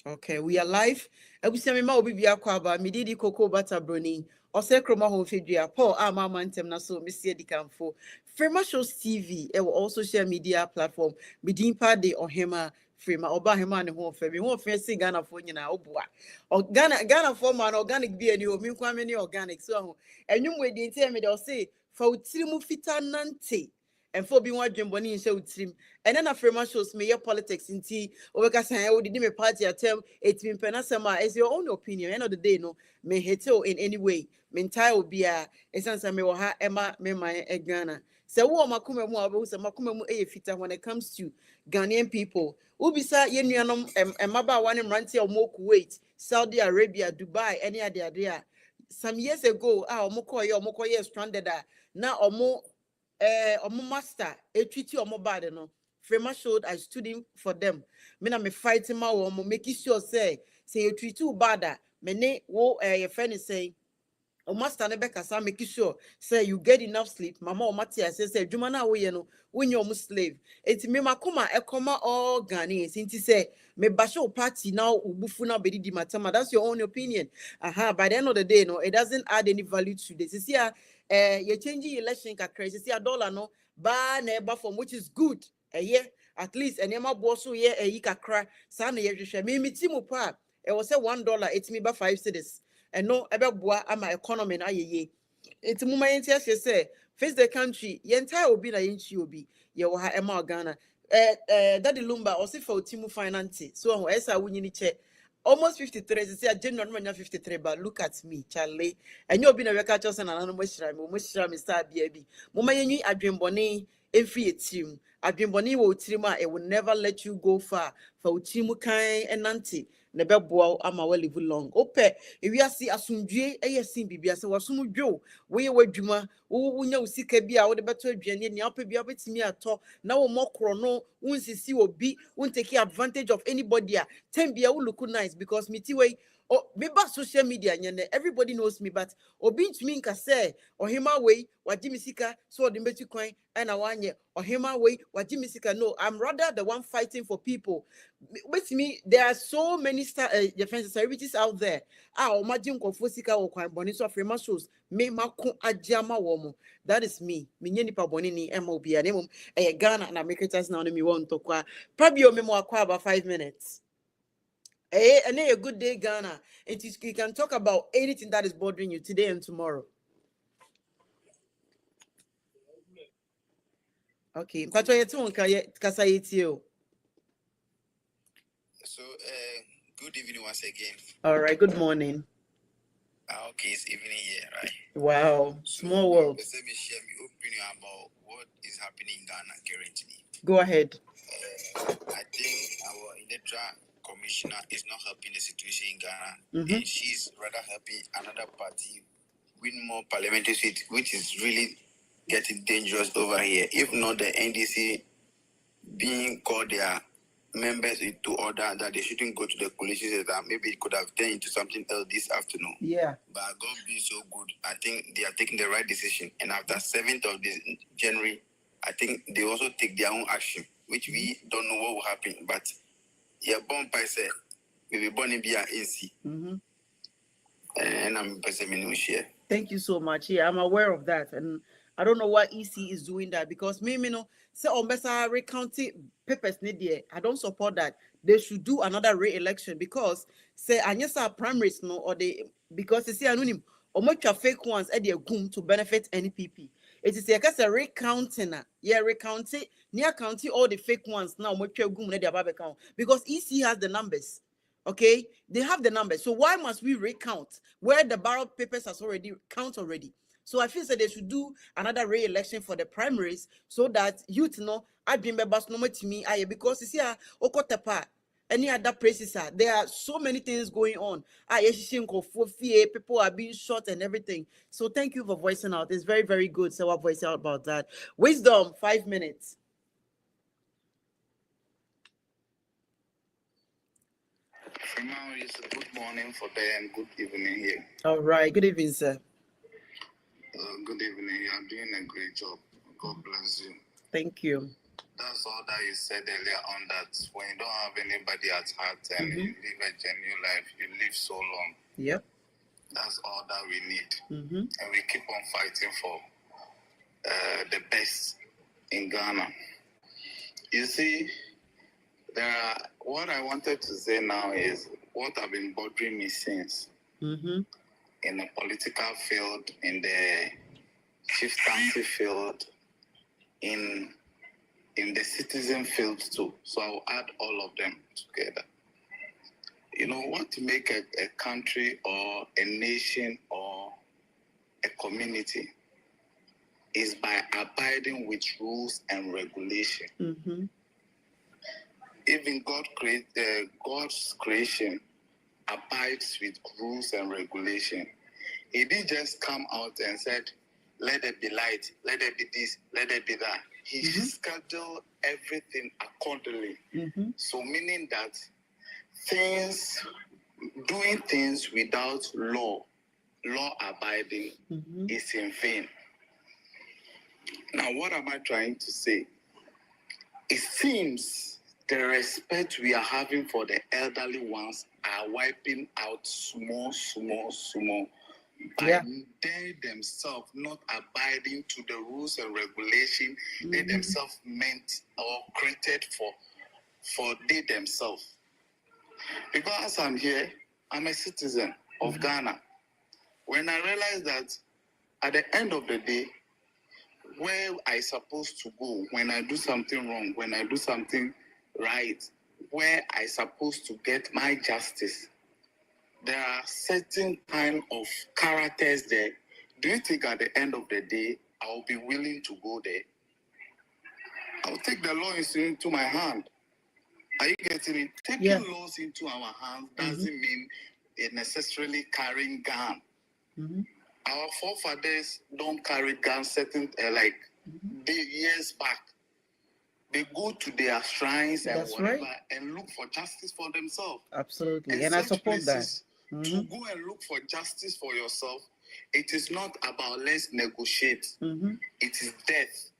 Okay, we are live. Ebusemi ma obi bia kwa ba medidi cocoa butter brownie. Ose kroma ho fedua Paul ama mantem na so mesie dikamfo. Frema Shows TV e will also share media platform. Medimpa de ohema Frema oba hema ne ho fe. Me ho fe si Ghana fo nyina oboa. O Ghana fo man organic bi ani o mi kwa me ni organic so ho. Enwum we di ntia me de o say fa utiri mu fita nante. And for being one Jimboni in show team. And then after my shows, me your politics in tea, or because I would me party at term, it's been penasama as your own opinion. End of the day, no, me hate in any way. Me entire will be a sense I may ha Emma, me my Ghana. So, what Makuma Moabos and Makuma a fita when it comes to Ghanaian people. Ubisa Yenianum and Maba one and Ranty or more Kuwait, Saudi Arabia, Dubai, any idea. Some years ago, our Mokoya stranded now or more. Omo master a treaty omo bad no Frema showed I stood in for them me na me fighting my omo making sure say you treat you bad me ne wo your friend is saying o master ne beka sa make sure say you get enough sleep mama o matia say dwuma na wo ye no when you almost slave enti me makoma ekoma all Ghanaians enti say me basho party now ubufu na bedi di matama that's your own opinion by the end of the day no it doesn't add any value to this you see you changing election kakra you see a dollar no ba na eba from which is good yeah at least enema boso ye kakra sa na ye hwehwe me timu pa it was say $1 it's me ba 5 cedis and no ebeboa ama economy na yeye enti muma yenti ase say face the country ye entire obi na yenchi obi ye wo ha ema Ghana daddy lumba o se fa otimu finance so ho esa wunyi ni che almost 53 say January no 53 but look at me Charlie enye obi na weka chose na nanu mo shira me star bia bi muma yenyi adwenbone every etim adwenbone wo otirim a it will never let you go far fa otimu kan enante ne beboa ama we live long ope ewiase asundue eyesin bibia se wasumdwo we wadwuma wo nya usika bia wo de beto aduane ni ope bia betimi ato na wo mokro no unsisi obi won take advantage of anybody a tem bia wo look nice because miti we oh, me ba social media nyene everybody knows me but obi ntumi nka say ohima we wagimi sika so de metu kwan na wanye ohima we wagimi sika no I'm rather the one fighting for people with me there are so many defense celebrities out there imagine nkofo sika wo kwan boni so Frema Shows me mako agiama wo mo that is me menye nipa boni ni ema obi a nemum Ghana na makers now no me want to kwa probably me mo akwa about 5 minutes. And a good day, Ghana. You can talk about anything that is bothering you today and tomorrow. Okay. So, good evening once again. All right. Good morning. Okay, it's evening here, right? Wow. Small world. Let me share my opinion about what is happening in Ghana currently. Go ahead. I think our electoral commissioner is not helping the situation in Ghana, and she's rather helping another party win more parliamentary seats, which is really getting dangerous over here. If not the NDC being called their members into order that they shouldn't go to the coalition, that maybe it could have turned into something else this afternoon. Yeah. But God being so good, I think they are taking the right decision. And after 7th of this January, I think they also take their own action, which we don't know what will happen. But yeah, born by say we will born in BRNC. And I'm person share. Thank you so much. Yeah, I'm aware of that. And I don't know why EC is doing that because me, say on Bessa recounting papers need I don't support that. They should do another re-election because say Anyasa primaries no or they because they say anonym or much fake ones at their goom to benefit NPP. It is a recounting. Yeah, recounting near counting all the fake ones now much goom at their bank account because EC has the numbers. Okay, they have the numbers. So why must we recount where the ballot papers has already count already? So I feel that they should do another re-election for the primaries so that youth know I bring members no more to me because you see Okotepa any other places there are so many things going on. People are being shot and everything. So thank you for voicing out. It's very, very good. So I'll voice out about that. Wisdom, 5 minutes. It's a good morning for them, good evening here. All right, good evening, sir. Good evening. You are doing a great job. God bless you. Thank you. That's all that you said earlier on, that when you don't have anybody at heart and you live a genuine life, you live so long. Yep. That's all that we need. And we keep on fighting for the best in Ghana. You see, what I wanted to say now is what have been bothering me since in the political field, in the chieftaincy field, in the citizen field too. So I'll add all of them together. You know, what to make a country or a nation or a community is by abiding with rules and regulation. Even God's creation abides with rules and regulation. He didn't just come out and said, let there be light, let there be this, let there be that. He scheduled everything accordingly. So meaning that doing things without law abiding is in vain. Now, what am I trying to say? It seems the respect we are having for the elderly ones are wiping out small by they themselves not abiding to the rules and regulations they themselves meant or created for they themselves. Because I'm here, I'm a citizen of Ghana. When I realized that at the end of the day, where I supposed to go when I do something wrong, when I do something right, where I supposed to get my justice, there are certain kind of characters there. Do you think at the end of the day, I'll be willing to go there? I'll take the law into my hand. Are you getting it? Taking laws into our hands doesn't mean it necessarily carrying gun. Our forefathers don't carry guns years back. They go to their shrines and whatever and look for justice for themselves. Absolutely. And I support that. To go and look for justice for yourself, it is not about let's negotiate. It is death.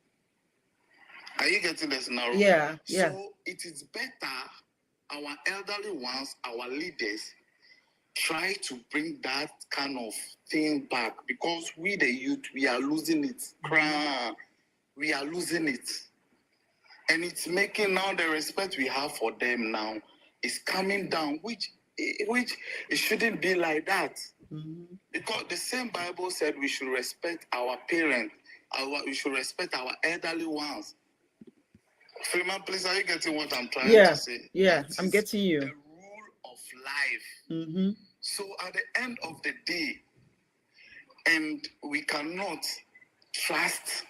Are you getting this now? Yeah. So it is better our elderly ones, our leaders, try to bring that kind of thing back, because we the youth, we are losing it. We are losing it. And it's making now the respect we have for them now is coming down, which it shouldn't be like that. Because the same Bible said we should respect our parents, we should respect our elderly ones. Freeman, please, are you getting what I'm trying to say? Yeah, I'm getting you. The rule of life. So at the end of the day, and we cannot trust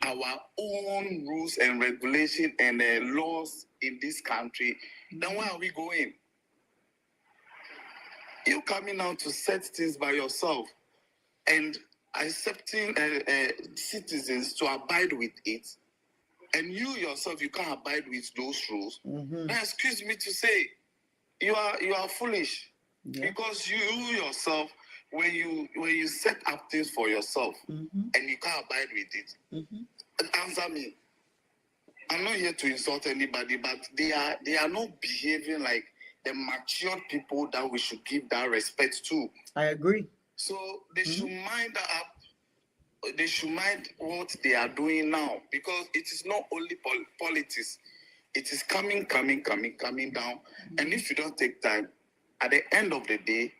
our own rules and regulations and laws in this country, then where are we going? You coming out to set things by yourself and accepting citizens to abide with it, and you yourself, you can't abide with those rules. Now, excuse me to say, you are foolish. Because you yourself, when you set up things for yourself and you can't abide with it, answer me. I'm not here to insult anybody, but they are not behaving like the mature people that we should give that respect to. I agree. So they should mind up. They should mind what they are doing now, because it is not only politics. It is coming down. And if you don't take time, at the end of the day,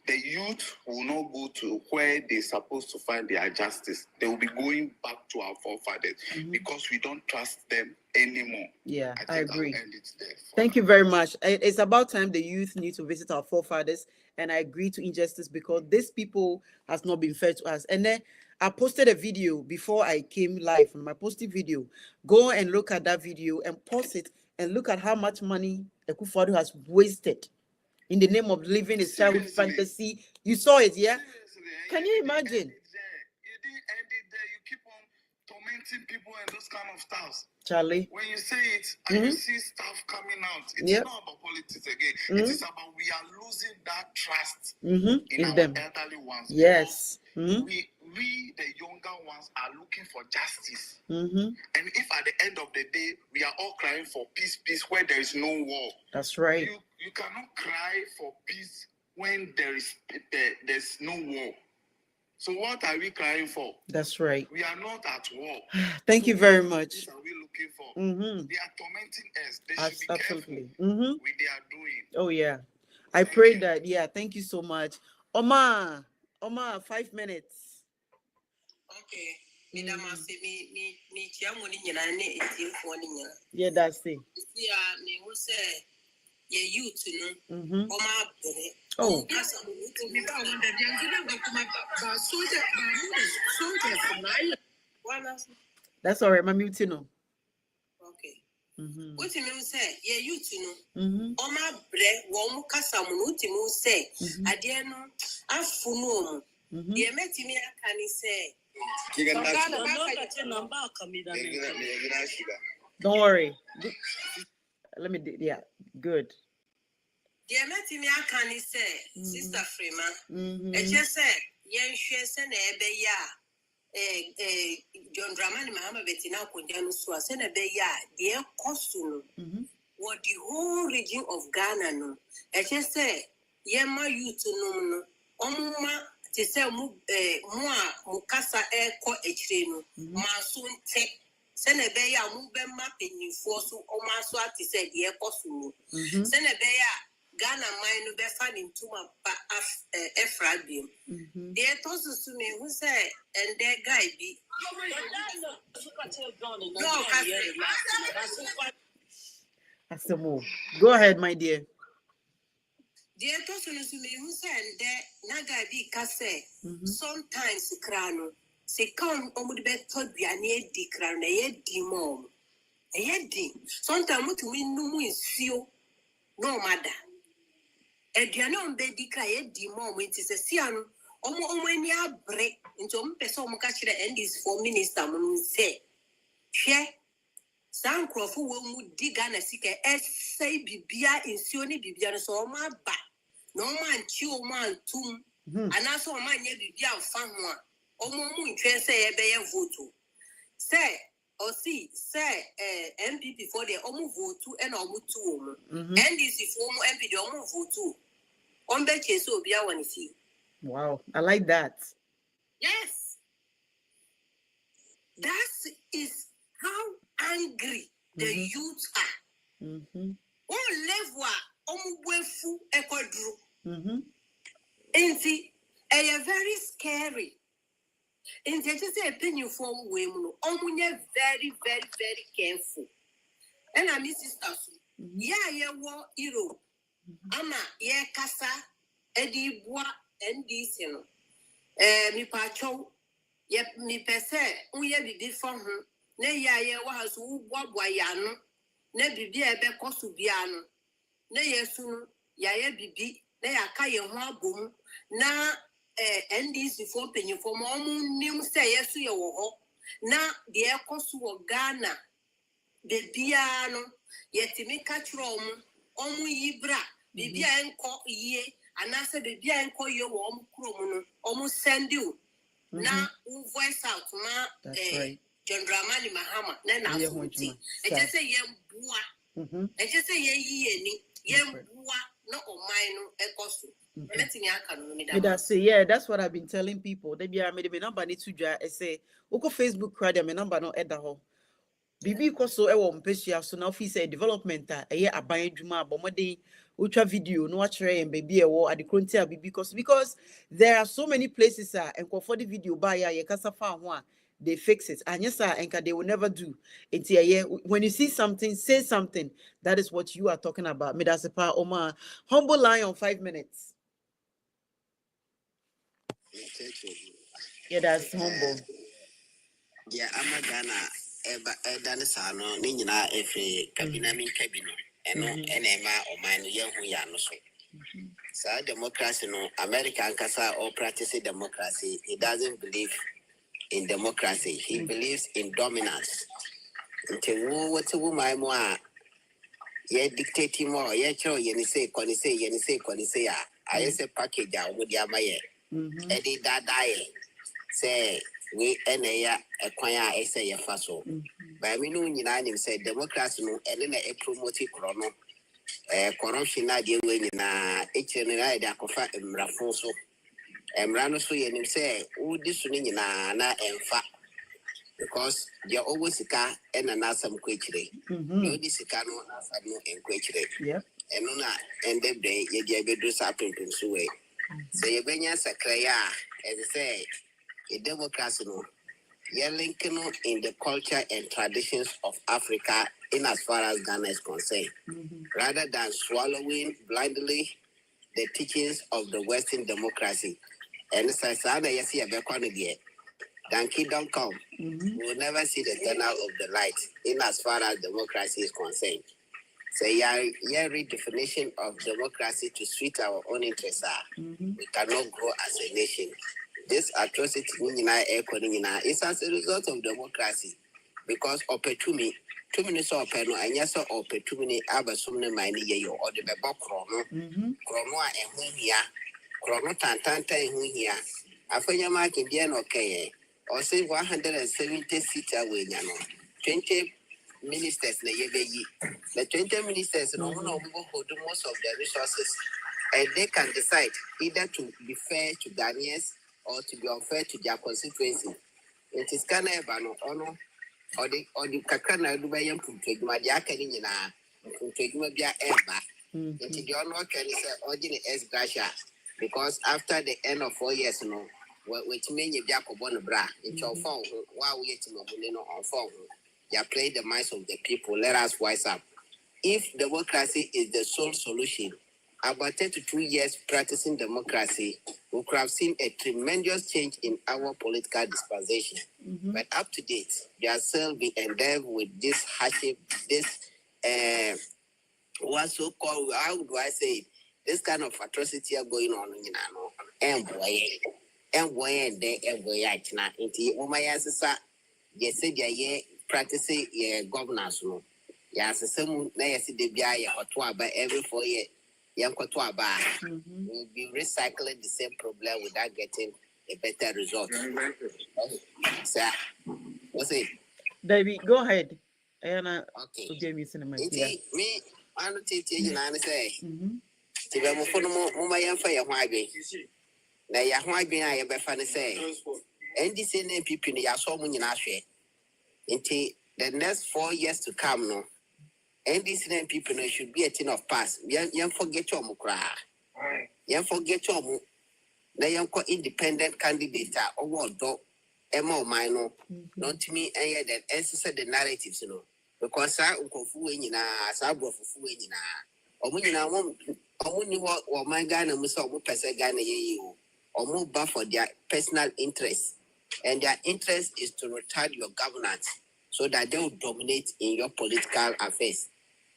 the youth will not go to where they're supposed to find their justice. They will be going back to our forefathers because we don't trust them anymore. Yeah, I agree. I'll end it there. Thank you very much. It's about time the youth need to visit our forefathers, and I agree to injustice, because these people has not been fair to us. And then I posted a video before I came live on my posted video. Go and look at that video and pause it and look at how much money Akufo-Addo has wasted in the name of living a childhood fantasy. You saw it, yeah? Seriously, Can you imagine? You didn't end it there. You keep on tormenting people and those kind of stuff. Charlie. When you say it and you see stuff coming out, it's not about politics again. It is about we are losing that trust in our them. elderly ones. Yes. We we, the younger ones, are looking for justice. Mm-hmm. And if at the end of the day, we are all crying for peace, where there is no war. That's right. You cannot cry for peace when there's no war. So what are we crying for? That's right. We are not at war. Thank you very much. What are we looking for? Mm-hmm. They are tormenting us. They should be Absolutely. careful Mm-hmm. what they are doing. Oh yeah. I pray that. Yeah. Thank you so much. Oma, 5 minutes. Okay. Mm. Yeah, that's it. Yeah, me who say yeah, you to know. Mm-hmm. Oh. That's all right, my mutino. Okay. Mm-hmm. What you say? Yeah, you to know. Mm-hmm. Oma bre, womu kasa munuti mu say. Adieno, afunu. Yeah, meti me akani say. Don't worry. Let me. Yeah, good. Yeah, meti me akani say, Sister Freema. I just say, yen share sene ebe ya. John Dramani Mahama Betina Kundianu Swa sene ebe ya. Dear Kosuno. What the whole region of Ghana no. I just say, yema you to no. Omuma. Te say mukasa ko echire no maso nte se na be ya mu be ma penyifo so o maso ati say de ekoso no se na be ya Ghana man no be fa ni ntuma pa efrabium de toso su me hu say and there guy bi no go ahead my dear. The person who said that Naga be case sometimes crano. Se come on the bed told be an ear di crown, a yet di mom. A yet di. Sometimes to win no is few no matter. A dianon bed di cry di mom, it is a cian. Omo when ya break into person catch the end is for minister say. Share. San Crawford will dig an a sick say bibia in Sioni bibia so my back. No man chew man tomb, and I saw my near bibia fan one. O moon can say a bear vote. Say, or see, say, MPP for the Omu vote and Omu two. And this is former MP the Omu vote too. On the chase will be our see. Wow, I like that. Yes. That is how angry the youth are. One level omuwefu ekodru. Enti very scary. Enti just say opinion for we mu omunye very very very careful. And I miss sisters. Yeah, wo Europe. Ama ye kasa edi bua ndc no. Mi pacho ye mi pese unye bibi for ho. Na ye wa so bua ya no. Na bibi ebe kosu bia no. Na yesu ya bibi na ya ka ye ho abom na NDC for penny for mom nim say yesu ye wo ho na de ekoso wo Ghana de bia no yetimi ka kiro omu yibra bibia enko yie anase bibia enko ye wo omu krom no omu send you na voice out ma John Dramani Mahama na na so ti e je say ye bua e je say ye yie ni no yeah, that's what I've been telling people. They be my number need to I say, Oko Facebook credit, my number no at the home. Bibi koso ewo mpeshia so na office development a aban dwuma abomode ultra video no actually and baby ewo adekronti a bibi because there are so many places and for the video buy ya kasa fa ho a they fix it and yes and they will never do it. When you see something, say something. That is what you are talking about. Me that's a part Oma humble line on 5 minutes. Yeah, that's humble. Yeah, I'm a Ghana done sano nina efe kabina min kabino eno enema o man yehu ya no so. So democracy no American kasa or practicing democracy. He doesn't believe in democracy. He believes in dominance. Until what's a woman more ye dictating more, ye cho ye say, I say package out with your maye. Eddie that die. say we enaya ekwanya ese ye faso. But me no nyina nim say democracy no ene na e promote krono corruption na de we nyina e chere na ide akofa emrafo so. Emra no so ye nim say wo di so nyina na emfa because they always sika ena na asam kwechire. They di sika no na asam no enkwechire. Yep. Eno na ende day ye dia bedu sa pimpin so we. So ye benya sakra ya and say a democracy no you're linking in the culture and traditions of Africa in as far as Ghana is concerned, rather than swallowing blindly the teachings of the Western democracy. And as I said, you see a background Donkey don't come. We will never see the turnout of the light in as far as democracy is concerned. So your redefinition of democracy to suit our own interests we cannot grow as a nation. This atrocity is as a result of democracy because opportunity 2 minutes of penal and yes or opportunity abasumne mine ye or the bebo chrono and whom here chrono tantanta and whom here afanya mark in the end okay or say 170 seats away 20 ministers na yebeyi the 20 ministers no one of people hold most of the resources and they can decide either to be fair to Ghanaians or to be unfair to their constituency. It is kind of an honor or the Kakana Dubayan Puntagma, the Akadina, Puntagma Bia Emba. Into the honor can say ordinary S. Gasha because after the end of 4 years, which means you Jacob Bonabra, it's your phone while we get to know on phone. You play the minds of the people. Let us wise up. If democracy is the sole solution, about 32 years practicing democracy, we could have seen a tremendous change in our political dispensation. But up to date, we are still being endeavored with this hardship, this what's so called, how do I say it? This kind of atrocity are going on in and boy, into Umayasa, they said they practicing governance. Yes, some na yesi de bia ya otwa ba every 4 years. We'll be recycling the same problem without getting a better result. So, what's it? David, go ahead. Okay. Me, I don't teach you and say, Tiba Mufono Mumayan for your white. Now, your white being I ever funny say, and this in people in your so many nashe. Until the next 4 years to come, no. And these people should be a thing of past. You forget your mukra. You forget your mu. Now you independent candidate or what dog. Emma minor. Not to me and yet that answer the narratives, Because I uncle Fuina, Sabo Fuina. Or when you want or my Ghana Musa Pesa Ghana you or move back for their personal interests. And their interest is to retard your governance so that they will dominate in your political affairs.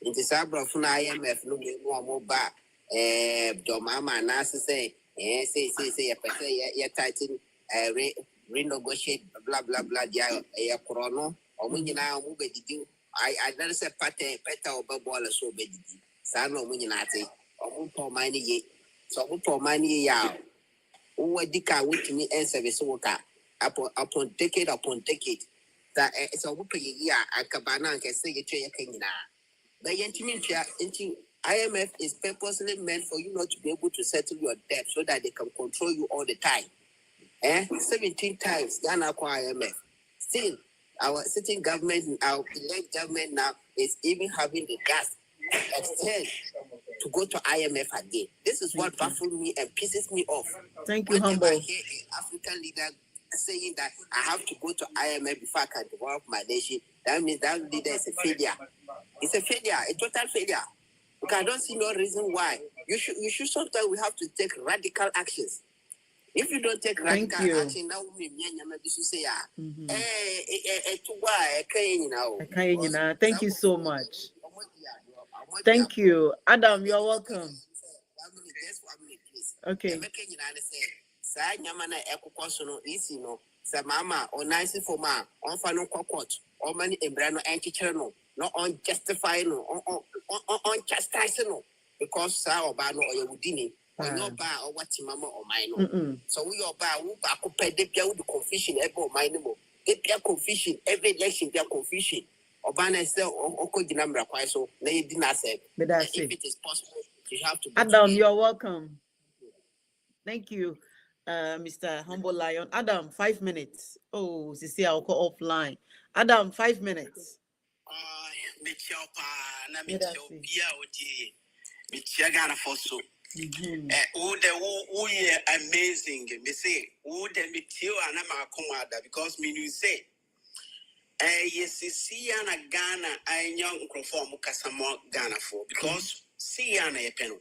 In the Sabra from IMF, no more back. Domama Nasa say, say, a title, renegotiate, blah, blah, blah, a chrono, or when you now move it. I don't say pate, peta or babola so bad. Sano Muninati, or Mupo Mani ye, so Mupo Mani yao. Who dika with me and service worker upon decade that it's a whooping year at Cabana can say you train your The Yantimintia into IMF is purposely meant for you not to be able to settle your debt so that they can control you all the time. 17 times Ghana IMF. Still, our sitting government, our elect government now is even having the gas extend to go to IMF again. This is what baffles me and pisses me off. Thank you, Whenever Humble. I hear an African leader saying that I have to go to IMF before I can develop my nation, that means that leader is a failure. It's a failure, a total failure. Because I don't see no reason why. You should sometimes we have to take radical actions. If you don't take radical action, now we say, thank you so much. Thank you. Adam, you're welcome. Okay. Mama or nice for ma on final court or money in brand and teacher no unjustified no on chastising no because Sao Bano or Yudini When you're by or what mama or mine. So we are by who back up the pia with the confusion every mine. The pia confusion every election, their confusion. Or banner sell or could the number quite so they didn't say. But that's if it is possible, you have to. Adam, you're welcome. Thank you, Mr. Humble Lion. Adam, 5 minutes. Oh, see, I'll call offline. Adam, 5 minutes. Amazing. Me say, who the meteor and I'm because me you say, yes, see Anna Ghana, I young conform Casamo Ghana for because see Anna a pen.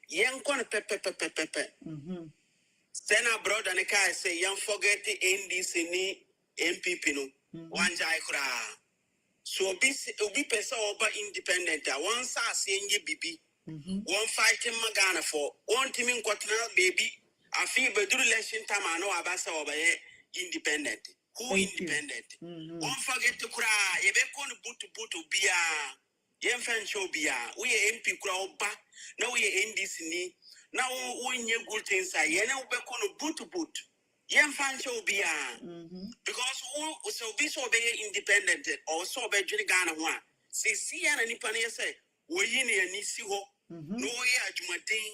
Young corner pepper. Send a brother and a car say, young forget the NDC MPP no one jai kra. So be person over independent. One sa seeing ye bibi. One fighting Magana for one team in Quatana baby. I feel but do election time I know Abasa over independent. Who independent? One forget to cry. If they can't boot bia. Yen fan show bia. We MP crowd back. Now we NDC. Now when you good things are yen be boot. Yen fan show bia. Because who so be so be independent or so be Ghana one. See and any penny say. We in a nisi ho. No ya jumadin.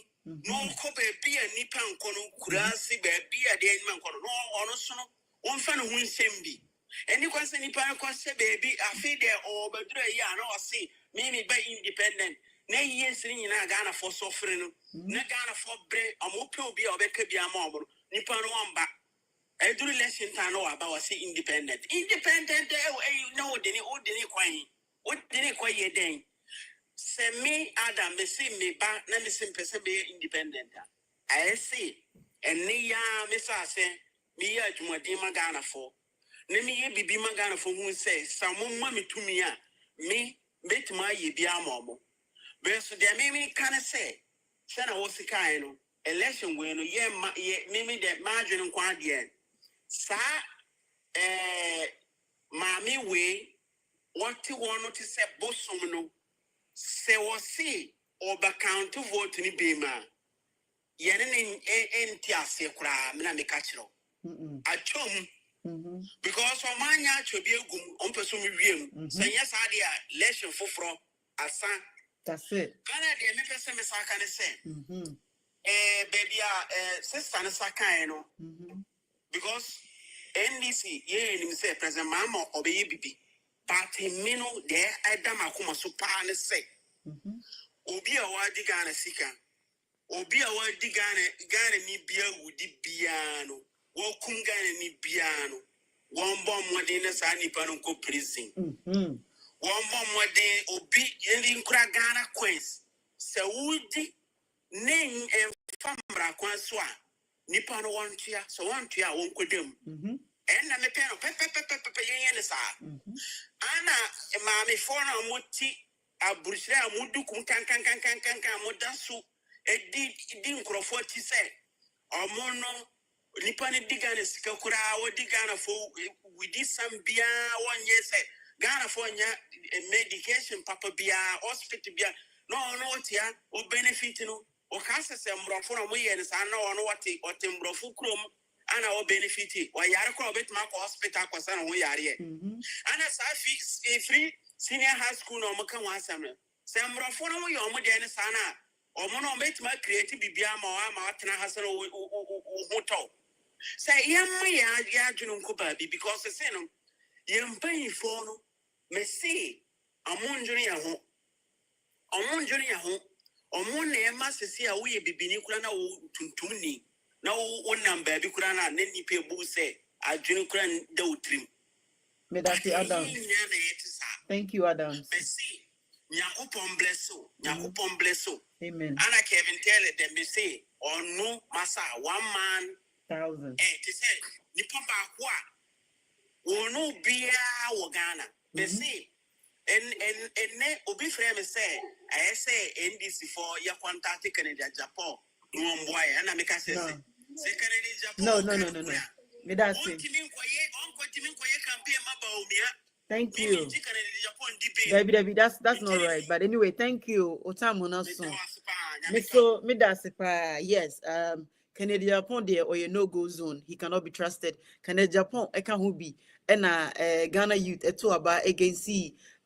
No cope be a nipan kono kurasi be a day man kono. No honor one fan who sembi. Any question nipan kosse baby I feed there or bedre ya no see me by independent. Ne yes in Ghana for suffering. Ne Ghana for bread. Amope be or beke be a mobile. Nipan one back. I do lesson time know about say independent. Independent no didn't quite. What didn't quite then? Say me Adam me see me back na me sim person be independent. I see and ne ya me say me ya jumadi magana for. Ne me ye bibi magana for who say some mommy to me ya me bet my ye be a momo. But so there me can say sana was kind of election when ye me that margin and quad yen. Sa Mammy way what you want to say bosom no. Se wasi oba count vote ni bema yene en tiase kra me na me ka kiro achom because o manya chobi egum on person me wiem say yes ade a election foforo asa that's it kana de me person me saka ne say baby sister ne saka no because NDC ye ni say president mama obeye bibi party me no de adam akoma so pa ne say Obi a wadi Ghana sika. Obi a wadi Ghana ni bia wudi biano. Wokum Ghana ni biano. One bomb wadina sa nipa no ko prison. One bomb wadin obi yendi nkura Ghana queens. Se wudi nen famra kwanswa. Nipa no wantia so wantia won kodem. Enna me peno pepe yenye sa. Ana maami fona muti aburisha amudu kum kan modasu edi nkrofo ti se omono nipa ne digane sika kura wo digana fo widi sambia wonye se Ghana for nya medication papa bia hospital bia no tia o benefit no o kase se mrofo no moye ne sa na ono wate mrofo krom ana o benefit wa yare ko obetma ko hospital ko sa no yare ana sa free senior high school no maka wa asame se mrofo no yo mo de ne sa na o mo no betma create bibia ma atena hase no hoto say yamma ya dwunu ko ba bi because say no yempan fo no me see amonjuni ya ho omun na ema sesi a wo ye bibini kura na wo tuntumni na wo namba bi kura na ni pe bu se adwunu kura da utrim me that Adam thank you Adam me see Nyakopon bless you amen ana Kevin tell them me say onu masa 1 man 1,000 to say ni papa kwa onu bia wo Ghana me see and obi frame say I say NDC for your contact Canada Japan no boy and I make say Canada Japan no me that's it thank you baby that's not right but anyway thank you otamuna so So me that's yes. Canada Japan there or a no-go zone. He cannot be trusted. Canada Japan, I can't be. And Ghana youth about against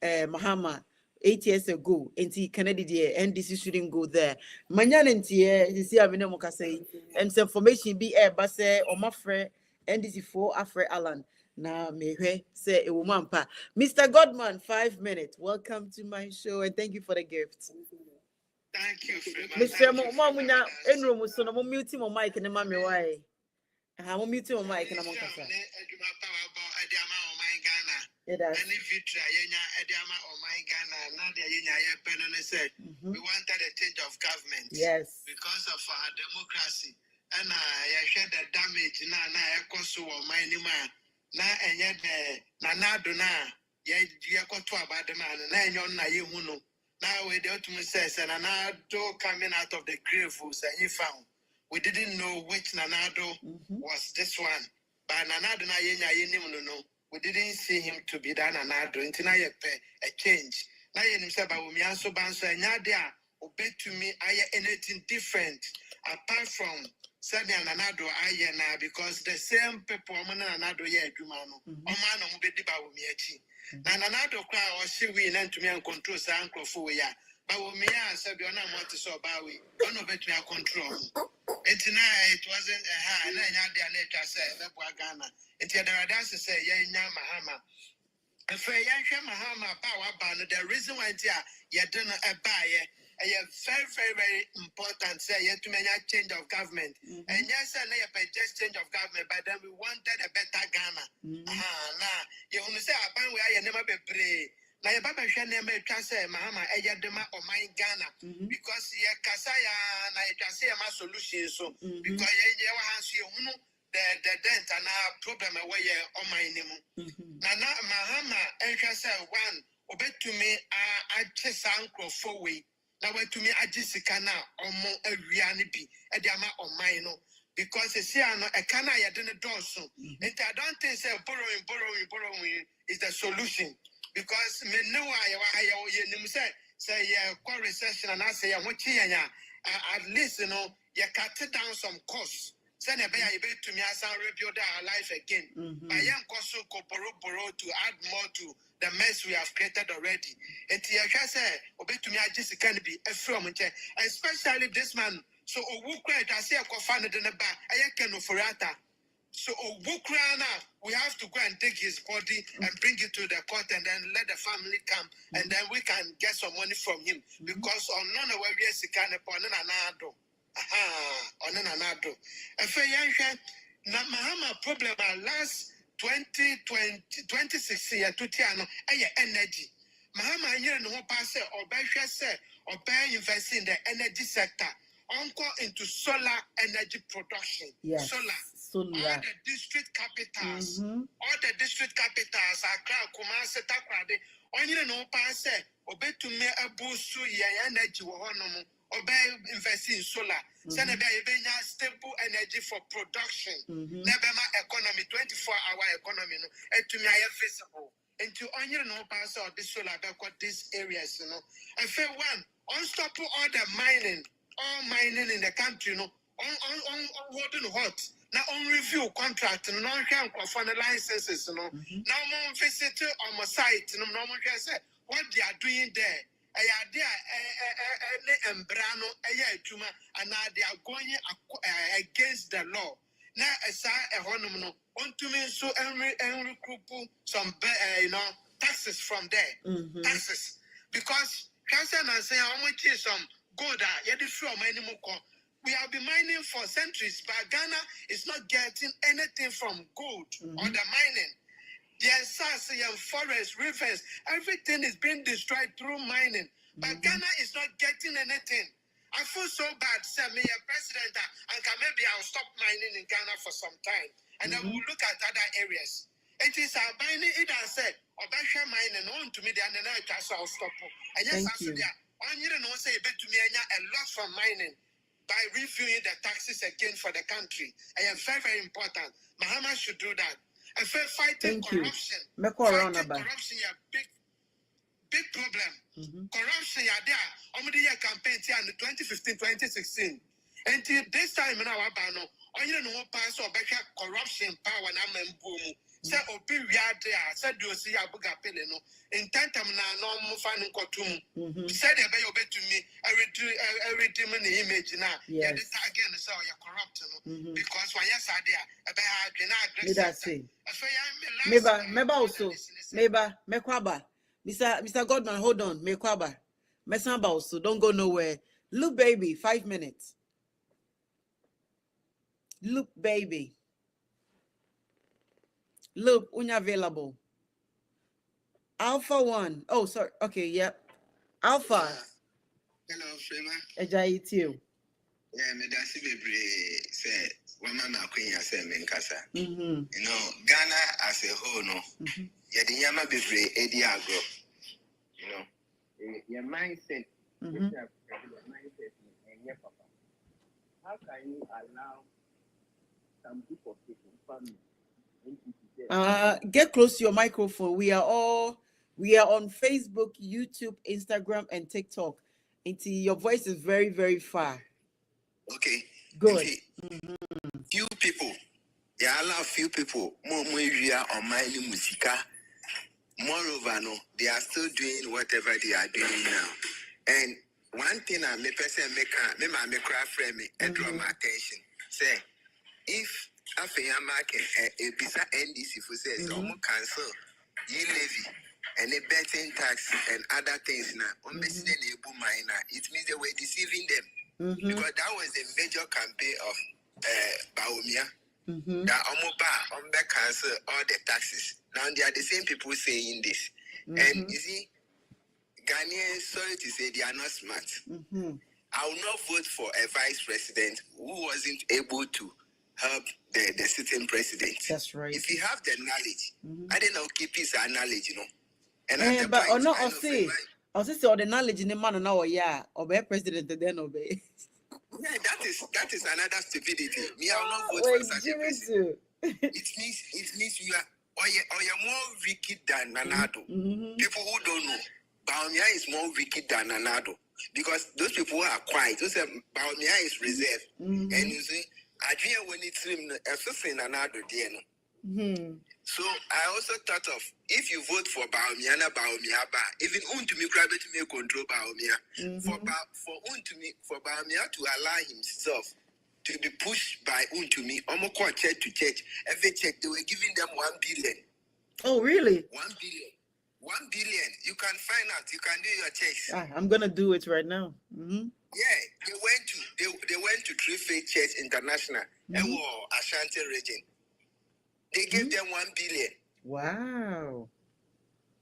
Mahama 8 years ago. And Canada there, NDC shouldn't go there. Manyan and you see, I mean, say, and some information be a basse or my friend NDC 4 Afre Alan. Na me say a woman pa. Mr. Godman, 5 minutes. Welcome to my show and thank you for the gift. Thank you, Freeman. Mr. Mamunya, Enro so no mute my mic and mammy why. I will mute my mic and I'm on casa. Any future, Ediama or my Ghana, Nadia Yenya Penone said, we wanted a change of government. Yes. Because of our democracy. And I share the damage na ekosu or my nima. Na and yet Nanado na Yakotu about the man and yon na you. Now we the ultimate says and Nanado coming out of the grave was he found. We didn't know which Nanado was this one. But Nanado na yenya no. We didn't see him to be done Nanado until I a change. Now you himself about me also banso and yadia obey to me I anything different apart from Sabi and Nanado I because the same people Nanado ye Jumano. Omano Mubediba Umiachi. Nanado cry or she we learn to me and control Sanko for ya. But me and Sabiona Montiso Bawi, one of it we are control. It wasn't a ha, and then Yadia said, Ghana. It's the Radassa say, Yaya Mahama. A fair Yasha Mahama power ban, the reason why you don't a buyer. Very, very important. Say you to make a change of government, and yes, I know just change of government, but then we wanted a better Ghana. Now you want to say about where you never be pray. Now your Baba should never trust Mahama Ayadema or my Ghana because you Kasaya na you can say my solution. So because you have you the dent and our problem away on my name. Now Mahama and say one obey to me I just uncle for way. Now, to me, I just can't almost a reality at the amount of mine, because it's here, I can't do so. And I don't think borrowing is the solution. Because me know I say, yeah, recession, and I say, I'm at least, you cut down some costs. Send a bear to me as I rebuild our life again. My young cost borrow to add more to the mess we have created already. And I say, obey to me, I just can't be a firm, especially this man. So, I say, I can find it in the back. I can for So, we have to go and take his body and bring it to the court and then let the family come and then we can get some money from him because on none of where we can upon another. On another. If I Mahama problem last 2016 to Tiano, energy. Mahama here no pass or buy invest in the energy sector. Uncle into solar energy production. Yes. Solar. All the district capitals. All the district capitals are Kumasi Takrade. Only no pass obey to me a boost to energy or invest in solar. Send a stable energy for production. Never my economy, 24-hour economy, and to me I am visible. And to only no pass out this solar because these areas, And for one, unstop all the mining. All mining in the country, on hot. Now on review contract, no can for the licenses, Now more visit on my site, no more can say what they are doing there. I are there embrano, juma, and now they are going against the law. Now as a honomo, on to me so every some taxes from there. Taxes. Because cancer and say how much is some gold we have been mining for centuries, but Ghana is not getting anything from gold or the mining. The SARS and forests, rivers, everything is being destroyed through mining. But Ghana is not getting anything. I feel so bad, sir, me a president, and maybe I'll stop mining in Ghana for some time. And then we'll look at other areas. It is our mining, it has said, Obasha mining, on to me, and then I'll stop. And yes, I don't know, say, bet to me, a lot from mining by reviewing the taxes again for the country. I am very, very important. Mahama should do that. And fighting corruption. Fighting corruption, yeah, big problem. Corruption, yeah, there. Only the campaign in 2015, 2016. And this time now, Abano, only no pass or back corruption power and I'm boom. Say, Opi, we are there. Said, you see, Abuga Peleno. In Tantam, no more fun in Kotum. Said, I bet to me, I read him in the image now. Yeah, this again is how you're corrupt. Because when yes, I dare, about I say. Meba also. Meba, Mekwaba. Mr. Godman, hold on. Mekwaba. Mesamba also. Don't go nowhere. Look, baby, 5 minutes. Look, baby. Look, unavailable. Alpha 1. Oh, sorry. Okay, yep. Alpha. Hello, Frema. Ejai you. Yeah, me that's it. Say, when Mama Queen has said, Menkasa. You know, Ghana as a whole, no. Yeah, the Yama be free, Eddie Agro. You know, your mindset. Your mindset and your papa. How can you allow some group of people, family, get close to your microphone. We are on Facebook, YouTube, Instagram, and TikTok. Until your voice is very, very far. Okay. Good. Few people. Yeah, I love few people. More we are on my musica. Moreover, no, they are still doing whatever they are doing now. And one thing I may person make cry frame me and draw my attention. Say, if a market bisa NDC for says cancel ye levy and a betting tax and other things now, it means they were deceiving them. Because that was the major campaign of Baumia. That Omoba cancel all the taxes. Now they are the same people saying this. And you see, Ghanaians, sorry to say, they are not smart. I will not vote for a vice president who wasn't able to help the sitting president. That's right. If you have the knowledge, I don't know, keep his knowledge, you know. And but or not, I'll say all the knowledge in the man now, yeah, obey president, then obey. Yeah, that is another stupidity. Me, I will not vote for such a president. It means you are more wicked than Nanado. People who don't know, Baumia is more wicked than Nanado. Because those people who are quiet, those Baumia is reserved. And you see, I dream when it's in Nanado, So I also thought of, if you vote for Baumia, even Untumi Krabe to make control Baumia, for Baumia to allow himself to be pushed by Untumi, almost church to church. Every check they were giving them 1 billion. Oh, really? 1 billion. 1 billion. You can find out. You can do your checks. I'm gonna do it right now. Yeah, they went to True Faith Church International, Ashanti region. They gave them 1 billion. Wow.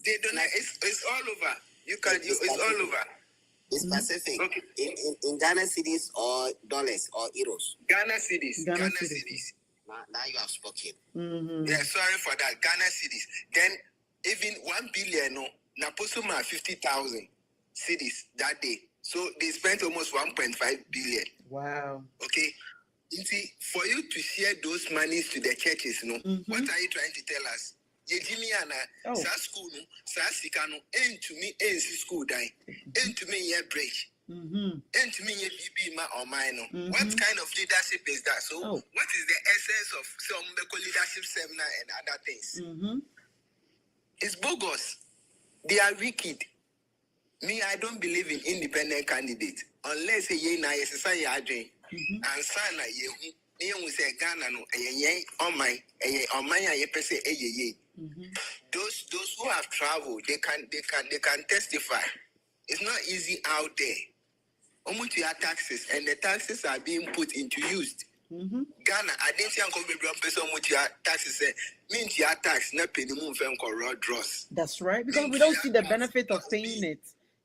They don't. It's all over. It's all over. It's specific. Okay. In Ghana cedis or dollars or euros? Ghana cedis. Ghana cedis. Now you have spoken. Yeah, sorry for that. Ghana cedis. Then even 1 billion, no, Naposuma 50,000 cedis that day. So they spent almost 1.5 billion. Wow. Okay. You see, for you to share those monies to the churches, no, what are you trying to tell us? Yejimiana, sa school, sa sikano, to me, school die, to me, ye break, to me, ye BB ma or mine. What kind of leadership is that? So, what is the essence of some local leadership seminar and other things? It's bogus. They are wicked. Me, I don't believe in independent candidates unless ye na yesesa ya adwen and sana ye hu say Ghana no ye on my ye pese ye. Those who have traveled, they can testify. It's not easy out there. Almost your taxes, and the taxes are being put into use. Ghana, I didn't see Uncle Baby person with your taxes. Means your tax not pay the move and road dross. That's right, because we don't see the benefit of paying it.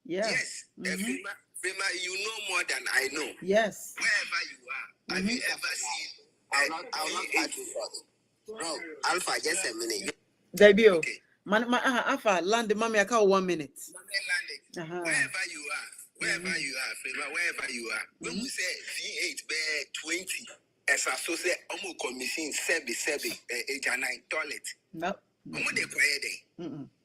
Yeah. Yes. Fema, you know more than I know. Yes. Wherever you are, have you ever seen? I'll not cut you first. Bro, Alpha, just a minute. Debut. Okay. Alpha, land the mommy, I call 1 minute. Wherever you are, Fema, wherever you are, when we say V8 bear 20, as I so say, almost commission 7 toilet. Nope.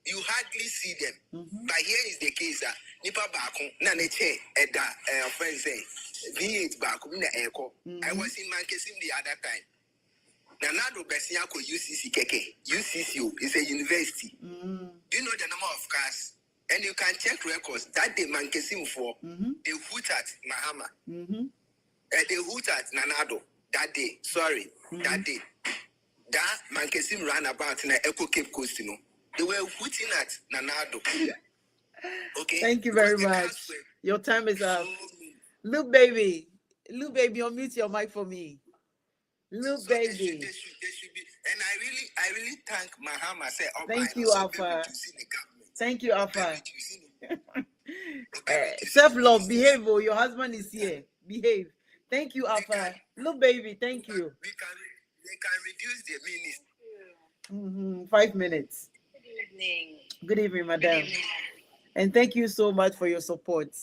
You you hardly see them. But here is the case that Nipa Bako, Naneche, Eda, friend say, V8 Bako, Eko. I was in Mankesim the other time. Nanado Besiako UCC Keke, UCCU is a university. Do you know the number of cars? And you can check records that day Mankesim for they hoot at Mahama. They hoot at Nanado that day. Sorry, that day. That Mankesim ran about in the Echo Cape Coast, you know. They were hooting at Nanado. Okay. Thank you very much. Your time is up. Look, baby, unmute your mic for me. Look, baby. They should be. And I really thank Mahama. Say, thank you, Alpha. Thank you, Alpha. Self-love, behave. Oh, your husband is here. Behave. Thank you, Alpha. Look, baby, thank you. They can reduce the minutes. 5 minutes. Good evening. Good evening, madam. Good evening. And thank you so much for your support.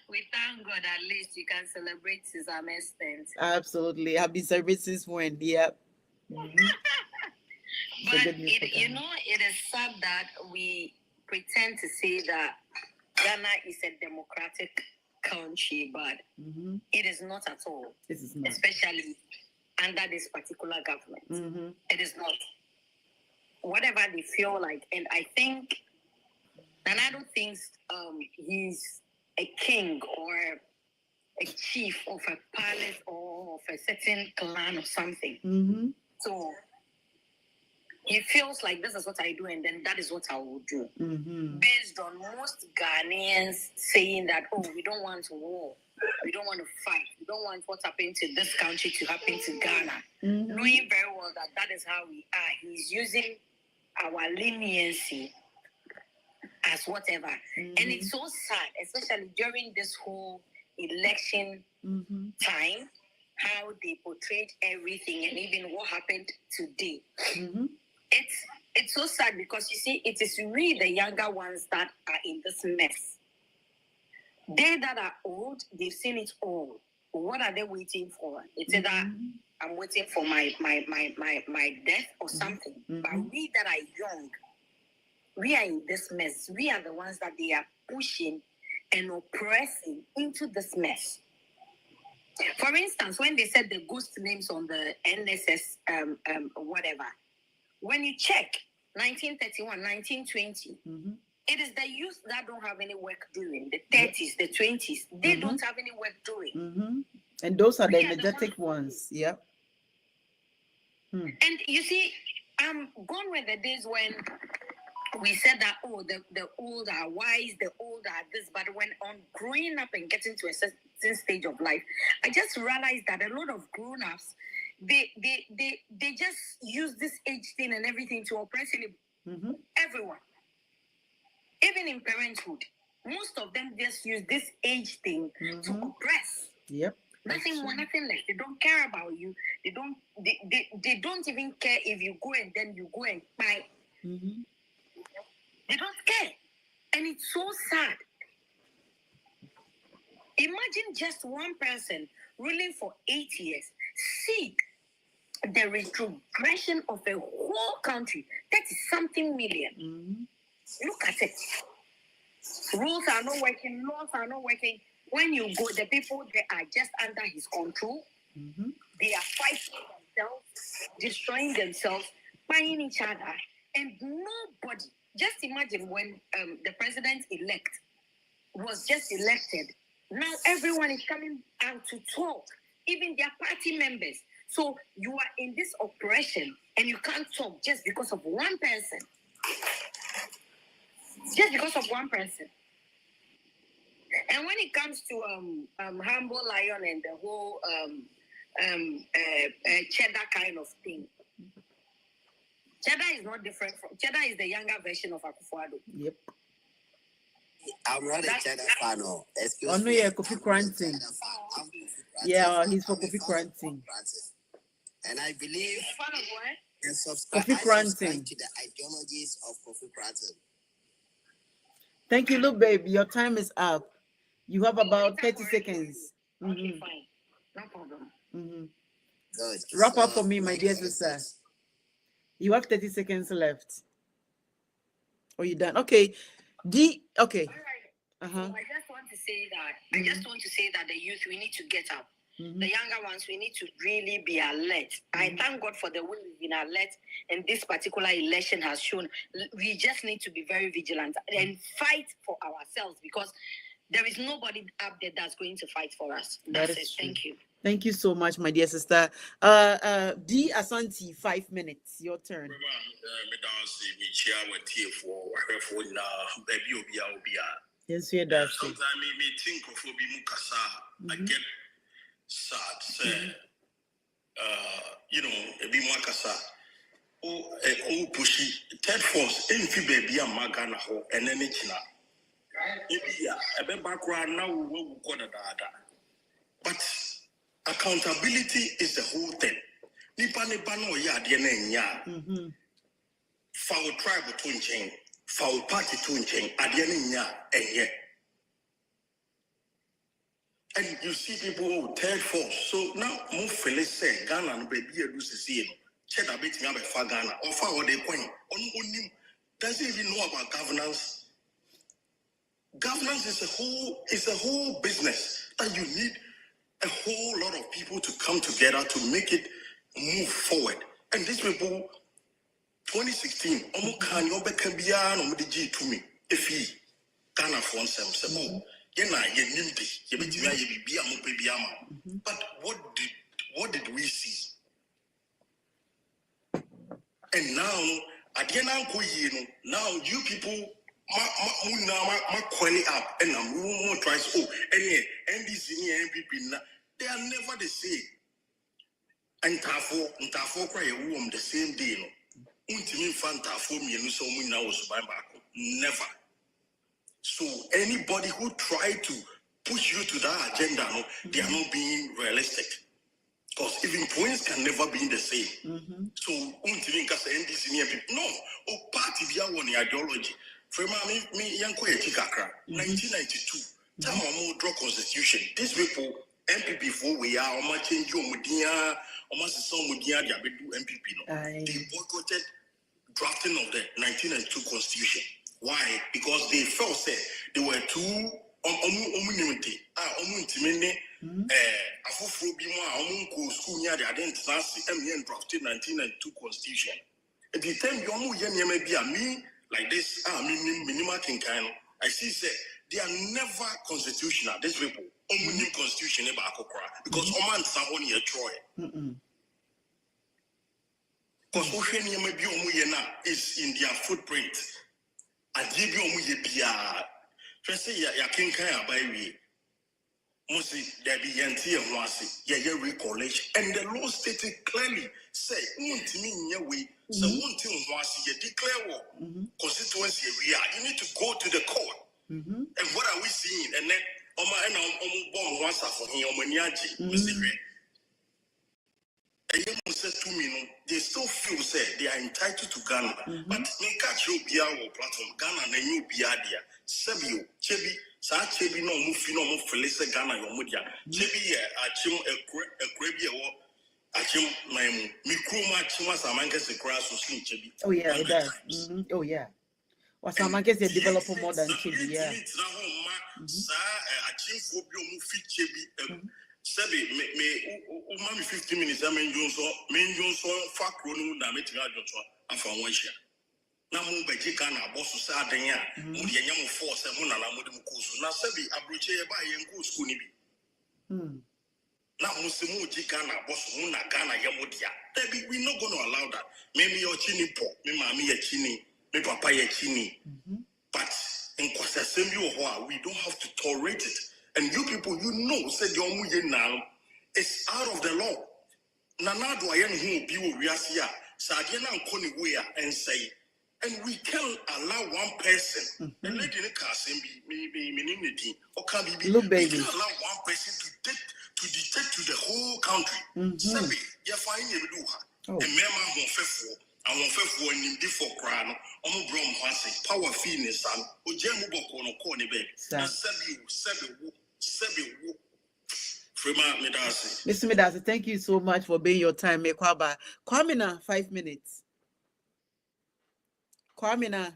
We thank God at least you can celebrate to some extent. Absolutely. I've been celebrating since when? Yeah. But it is sad that we pretend to say that Ghana is a democratic country, but it is not at all. It is not. Especially under this particular government. It is not. Whatever they feel like, and I think Nanado thinks he's a king or a chief of a palace or of a certain clan or something. So he feels like this is what I do, and then that is what I will do. Based on most Ghanaians saying that, oh, we don't want war, we don't want to fight, we don't want what happened to this country to happen to Ghana. Knowing very well that that is how we are. He's using our leniency as whatever. And it's so sad, especially during this whole election time, how they portrayed everything and even what happened today. It's so sad because you see, it is we the younger ones that are in this mess. They that are old, they've seen it all. What are they waiting for? It's either I'm waiting for my death or something. But we that are young, we are in this mess. We are the ones that they are pushing and oppressing into this mess. For instance, when they said the ghost names on the NSS, whatever, when you check 1931, 1920, it is the youth that don't have any work doing. The 30s, the 20s, they don't have any work doing. And those are the energetic ones. Yeah. And you see, I'm gone with the days when we said that, oh, the old are wise, the old are this. But when on growing up and getting to a certain stage of life, I just realized that a lot of grown-ups, they just use this age thing and everything to oppress everyone. Even in parenthood, most of them just use this age thing to oppress. Yep. Nothing more, nothing less. They don't care about you. They don't even care if you go and then you go and buy. They don't care. And it's so sad. Imagine just one person ruling for 8 years. See the retrogression of a whole country. 30-something million. Look at it. Rules are not working. Laws are not working. When you go, the people, they are just under his control. They are fighting themselves, destroying themselves, buying each other. And nobody, just imagine when the president-elect was just elected. Now everyone is coming out to talk, even their party members. So you are in this oppression and you can't talk just because of one person. Just because of one person. And when it comes to Humble Lion and the whole cheddar kind of thing, cheddar is not different from cheddar is the younger version of Akufo-Addo. Yep. I'm not a cheddar fan. No, excuse me. Yeah, Kofi Kranting. Yeah, he's for Kofi Kranting. And I believe and subscribe to the ideologies of Kofi Kranting. Thank you, look, baby. Your time is up. You have about 30 seconds. Okay, fine. No problem. Wrap up for me, my dear sister. You have 30 seconds left. Or you done? Okay. Okay. All right. So I just want to say that the youth, we need to get up. The younger ones, we need to really be alert. I thank God for the way we've been alert, and this particular election has shown we just need to be very vigilant and fight for ourselves, because there is nobody up there that's going to fight for us. That's it. True. Thank you. Thank you so much, my dear sister. D Asante, 5 minutes. Your turn. Yes, we are. Sometimes me think of I get sad. You know, a bit more kasa. Oh, pushy. Third force, any baby, a magana ho, and any china. A bit background now, we will go to that. But accountability is the whole thing. Nipa no ya de ya. Foul tribe to chain, foul party to chain, adiana ya, and you see people third force. So now move Phyllis say Ghana and baby do see check a bit now by Ghana or for the coin. Doesn't even know about governance. Governance is a whole business that you need a whole lot of people to come together to make it move forward. And these people, 2016, can you be no G to me if he Ghana for some but what did we see? And now at the end now you people my quality up and I'm more tries any NDC MPP they are never the same. And Tafo cry a womb the same day no. Untimi fan Tafo me no so now was by back. Never. So anybody who try to push you to that agenda, no, they are not being realistic. Because even twins can never be the same. So no, party via one ideology. For me, young 1992, time more draw constitution. These people MPP for we are almost change your mudia, almost some mudia they do MPP no. They boycotted drafting of the 1992 constitution. Why? Because they felt said they were too omunity. Afufro bi mo a omunko school nya they didn't drafted 1992 constitution. At the time you me like this minimal kind. I see say they are never constitutional. These people omunim constitution because oman sa on your Troy. Because is in their footprint. I give you a say ya king kaya by we. Mostly there be yanti and wasi, ya recollection. And the law stated clearly say, your way, so one thing wasi, you declare war, constituency we are. You need to go to the court. And what are we seeing? And then bomb once for him, and you said to me, they still feel say they are entitled to Ghana. But me catch you be our platform, Ghana, and you be idea. Sabio, Chebi, Sa Chebi no mufi no more Felice Ghana, your mudia. Chebi, Achim, a crabby or Achim, my Mikruma, Chimas, Amankas, a grass or sleep, Chebi. Oh, yeah, it does. Oh, yeah. What's Amankas, they develop more than Chebi, yeah. Sa Achim, Phobio, Mufi, Chebi. Sebi me 50 minutes I mean Johnson fa kronu na metima adwoto afa wonhia na mo beji Ghana boss say adan a mo de nyam force mo na mo de mo koso na sebi abroche ye ba ye nko school ni bi na mo se mo ji Ghana boss mo na Ghana ye mo dia we not going to allow that maybe your chini po me mama ye chini me papa ye chini but in kwasa assembly we don't have to tolerate it. And you people, said your muye now is out of the law. Nana do I who be reasia, Sadiana and Connie Weir and say, and we can't allow one person, the lady in the car, maybe meaning or can be we can't allow one person to dictate to the whole country. Sabi, you're fine, you do her. And Mema won't faithful. I won't faithful and in different crown, Brom Hansi, power feelings, son, or Jemu Boko no corny bed. Mr. Medasi, thank you so much for being your time. Kwamina, 5 minutes. Kwamina,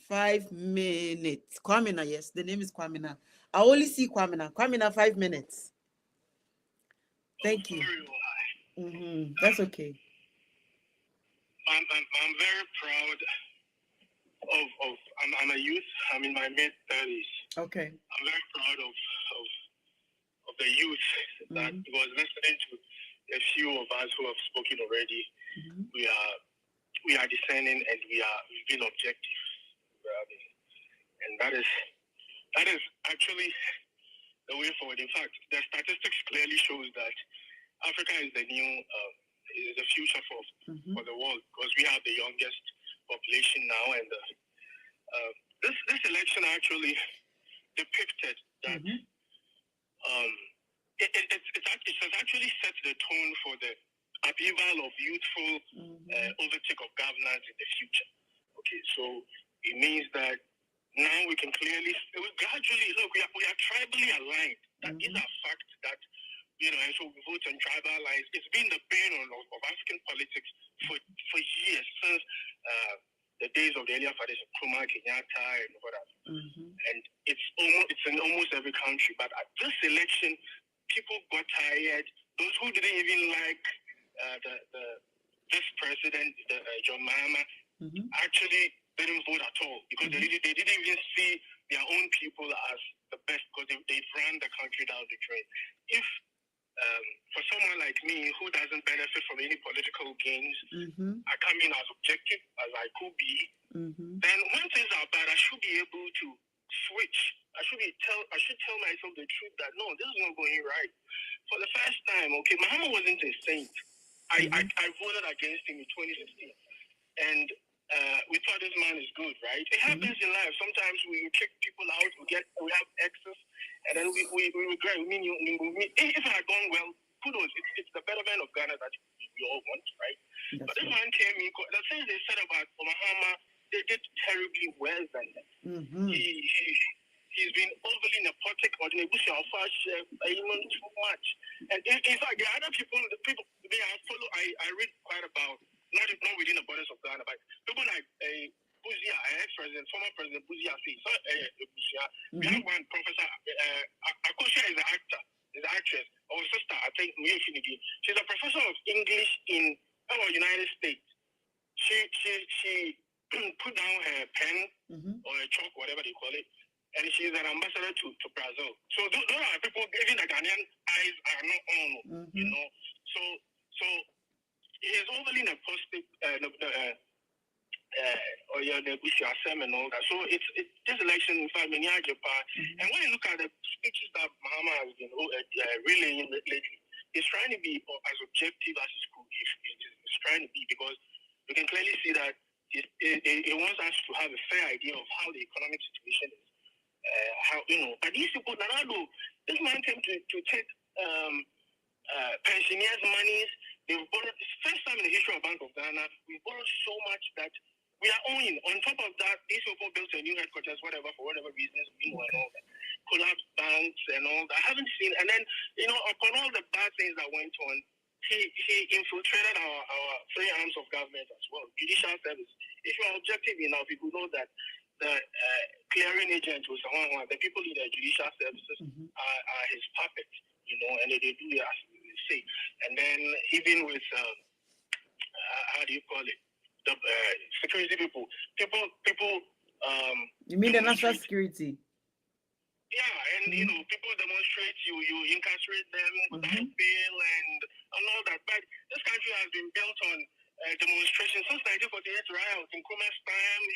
5 minutes. Kwamina, yes, the name is Kwamina. I only see Kwamina. Kwamina, 5 minutes. Thank you. That's okay. I'm very proud of I'm a youth. I'm in my mid-30s. Okay. I'm very proud of the youth that was listening to a few of us who have spoken already. We are discerning and we've been objective. And that is actually the way forward. In fact, the statistics clearly shows that Africa is the new is the future for the world, because we have the youngest population now, and this election actually depicted that it has actually set the tone for the upheaval of youthful overtake of governance in the future. Okay, so it means that now we can gradually look. We are tribally aligned. That these are facts that, and so we vote on tribal lines. It's been the bane of African politics for years, since the days of the earlier fathers, Nkrumah, Kenyatta, and whatever. And it's in almost every country. But at this election, people got tired. Those who didn't even like this president, John Mahama, actually didn't vote at all, because they didn't even see their own people as the best, because they've run the country down the drain. If for someone like me who doesn't benefit from any political gains, I come in as objective as I could be, then when things are bad, I should be able to switch. I should tell myself the truth that no, this is not going right. For the first time, okay, Mahama wasn't a saint. I voted against him in 2016, and we thought this man is good, right? It happens in life. Sometimes we kick people out, we have excess, and then we regret. If it had gone well, kudos. It's the betterment of Ghana that we all want, right? But this man came in. The things they said about Mahama, they did terribly well than that. He's been overly nepotic, or even too much. And in fact, there are other people they are follow. I read quite about, not within the borders of Ghana, but people like Buzia, ex-president, former president Buzia. We have one professor. Akosha is an actor, is an actress. Our sister, I think, she's a professor of English in our United States. She put down her pen or a chalk, whatever they call it, and she's an ambassador to Brazil. So those are people, even the Ghanaian eyes are not on, So he's overly nepotic, or and all that. So it's this election, in fact, and when you look at the speeches that Mahama has been relaying lately, he's trying to be as objective as he's trying to be, because we can clearly see that he wants us to have a fair idea of how the economic situation is. But these people, this man came to take pensioners' monies. They've borrowed. It's the first time in the history of Bank of Ghana, we borrowed so much that we are owing. On top of that, these people built a new headquarters, for whatever reasons, and all that. Collapsed banks and all that. I haven't seen. And then, upon all the bad things that went on, he infiltrated our three arms of government as well. Judicial service. If you are objective enough, you could know that the clearing agent was the people in the judicial services are his puppets, and they do as they say. And then even with how do you call it? The security people. You mean the national security? Yeah, and people demonstrate, you incarcerate them without bail and all that. But this country has been built on demonstration since 1948 riots in Nkrumah's time. When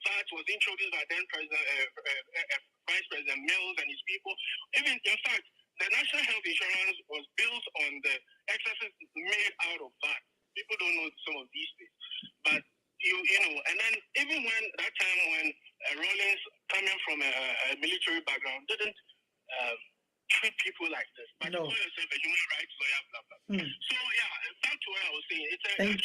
VAT was introduced by then Vice President Mills and his people. Even in fact, the national health insurance was built on the excesses made out of VAT. People don't know some of these things, but and then even when that time when Rawlings, coming from a military background, didn't treat people like this, but you call yourself a human rights lawyer, blah blah. So yeah, back to what I was saying. It's a win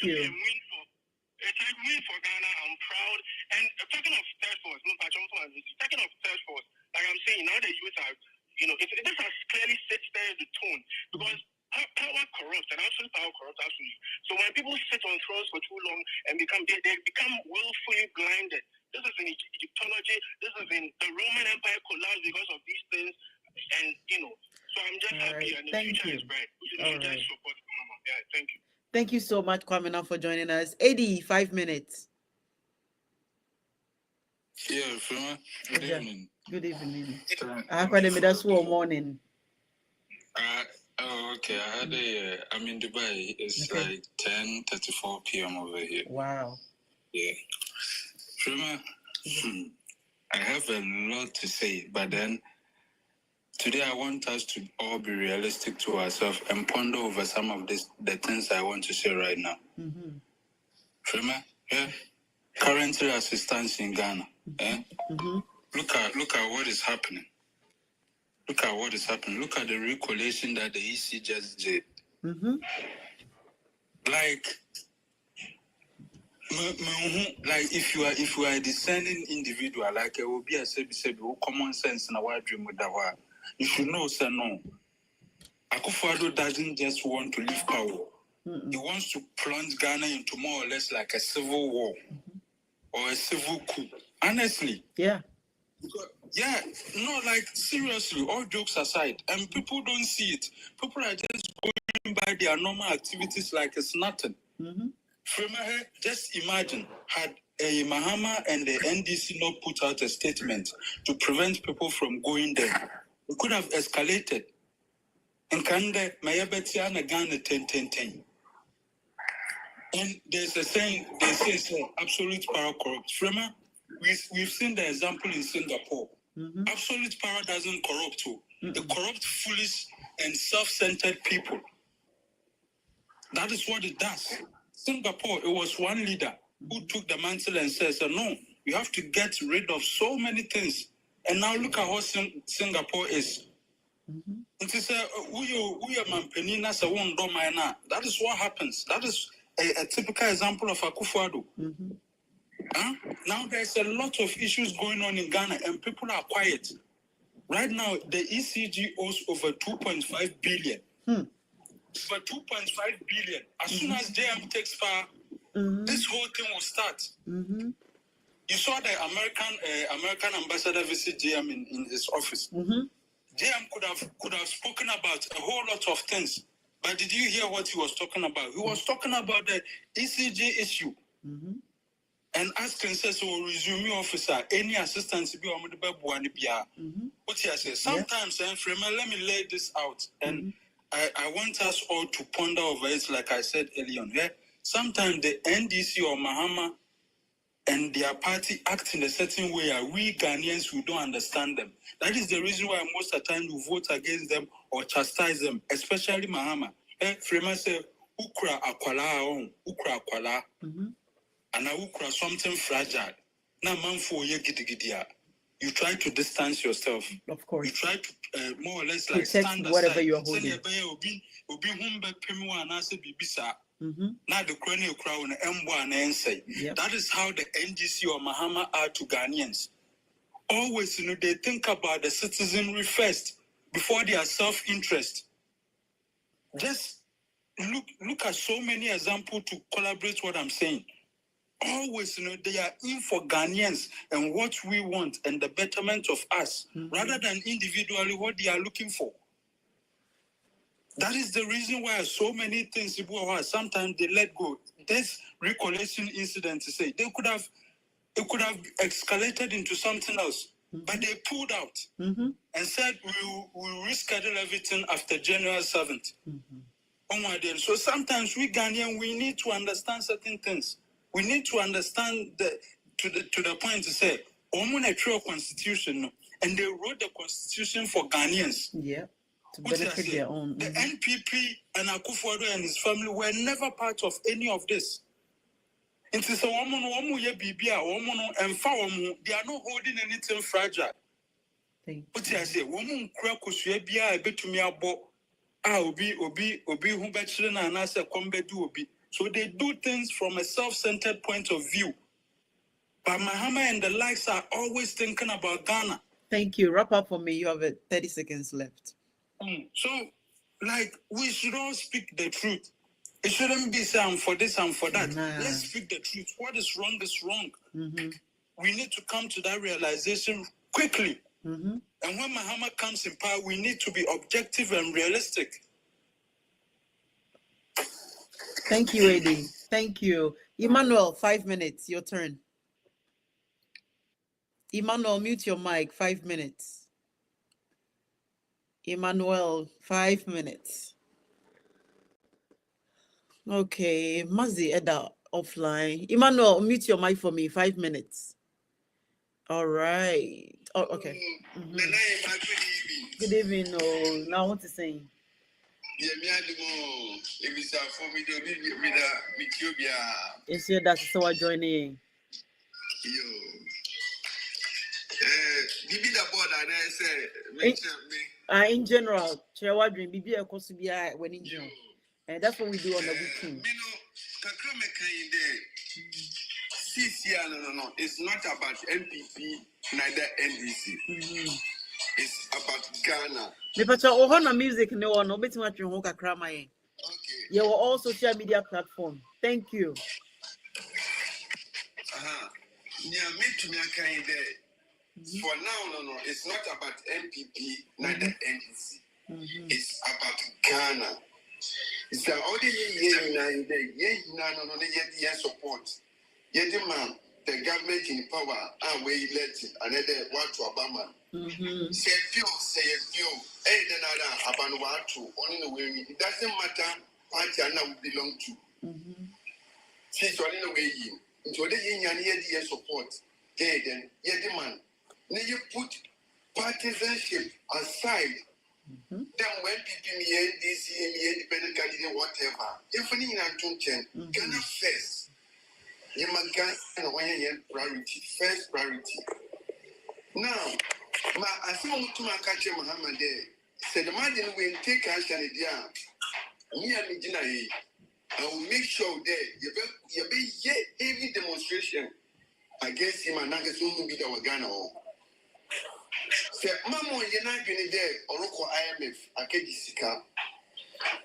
for Ghana. I'm proud. And talking of third force, talking of third force, like I'm saying, now the youth are, this has clearly set the tone, because power corrupts, and absolute power corrupts absolutely. So when people sit on thrones for too long and they become willfully blinded. This is in Egyptology. This is in the Roman Empire collapsed because of these things, and So I'm just happy, and the future is bright. We should just support Mama. Yeah, thank you. Thank you so much, Kwamina, for joining us. 85 minutes. Yeah, Frima. Good evening. Good evening. I have a middle school morning. Okay. I'm in Dubai. It's like 10:34 p.m. over here. Wow. Yeah. Frima, I have a lot to say, but then today I want us to all be realistic to ourselves and ponder over some of the things I want to say right now. Mm-hmm. Frima, yeah. Currently, as it stands in Ghana, look at what is happening. Look at what is happening. Look at the recollation that the EC just did. Mm-hmm. Like if you are a discerning individual, like it will be a common sense in our dream with that one. You should know, sir, no. Akufo-Addo doesn't just want to leave power. He wants to plunge Ghana into more or less like a civil war or a civil coup. Honestly. Yeah. Yeah, no, like seriously, all jokes aside, and people don't see it. People are just going by their normal activities like it's nothing. Just imagine, had Mahama and the NDC not put out a statement to prevent people from going there, it could have escalated. And Kande, Mayabetiana Ghana 10. And there's a saying, they say, absolute power corrupts. Frema, we've seen the example in Singapore. Absolute power doesn't corrupt too. It corrupts foolish and self-centered people. That is what it does. Singapore, it was one leader who took the mantle and said, no, you have to get rid of so many things. And now look at what Singapore is. It is that is what happens. That is a typical example of Akufo-Addo. Now there's a lot of issues going on in Ghana and people are quiet. Right now, the ECG owes over 2.5 billion. Over 2.5 billion. As soon as JM takes power, this whole thing will start. You saw the American ambassador visit JM in his office. JM could have spoken about a whole lot of things. But did you hear what he was talking about? He was talking about the ECG issue. And asking says, resume officer, any assistance be on the what he says. Sometimes, Frema, let me lay this out. And I want us all to ponder over it, like I said earlier on. Sometimes the NDC or Mahama and their party act in a certain way, we Ghanaians, we don't understand them. That is the reason why most of the time we vote against them or chastise them, especially Mahama. Frema say, ukra akwala. And I will something fragile. Now, man, for you try to distance yourself. Of course. You try to more or less like stand aside. Whatever you're holding. Now the crown and say that is how the NDC or Mahama are to Ghanaians. Always, they think about the citizenry first before their self-interest. Just look at so many examples to collaborate what I'm saying. Always, they are in for Ghanaians and what we want and the betterment of us, rather than individually what they are looking for. That is the reason why so many things, sometimes they let go. This recollection incident, to say, it could have escalated into something else, but they pulled out and said, we'll reschedule everything after January 7th. So sometimes we Ghanaians, we need to understand certain things. We need to understand to the point to say, a constitution, and they wrote the constitution for Ghanaians. Yeah, to benefit their own. The NPP and Akufo-Addo and his family were never part of any of this. It is a woman, they are not holding anything fragile. What I say, woman, so they do things from a self-centered point of view. But Mahama and the likes are always thinking about Ghana. Thank you. Wrap up for me. You have 30 seconds left. So Like, we should all speak the truth. It shouldn't be saying for this and for that. Let's speak the truth. What is wrong is wrong. We need to come to that realization quickly. And when Mahama comes in power, we need to be objective and realistic. Thank you, Eddie. Thank you. Emmanuel, 5 minutes. Your turn. Emmanuel, mute your mic. 5 minutes. Emmanuel, 5 minutes. Okay. Mazi Eda offline. Emmanuel, mute your mic for me. 5 minutes. All right. Oh, okay. Good evening. Oh, now what is saying? Is here that so I joining? In general, share what dream be a cost to be when in June. And that's what we do on the weekend. No. It's not about MPP, neither NDC. It's about Ghana. Me pacha ohana music no one bit much you hoka krama. Okay. You were all social media platform. Thank you. For now, no. It's not about MPP, neither NDC. It's about Ghana. It's the only support. Yet, man, the government in power and we elected another one to Obama. Say few, another Abanwatu, only the way it doesn't matter party I now belong to. Since only the way you into the union support, then yet the man. Then you put partisanship aside. Then when people NDC, independent candidate, whatever, if we need Ghana first. You must get priority, first priority. Now, I saw to my catcher Muhammad there. Said the man will take action there. Me and Medina, I will make sure that you be heavy demonstration against him and Nagas who be our Ghana. Say, Mamma, you're not going to there or IMF, I can't discuss.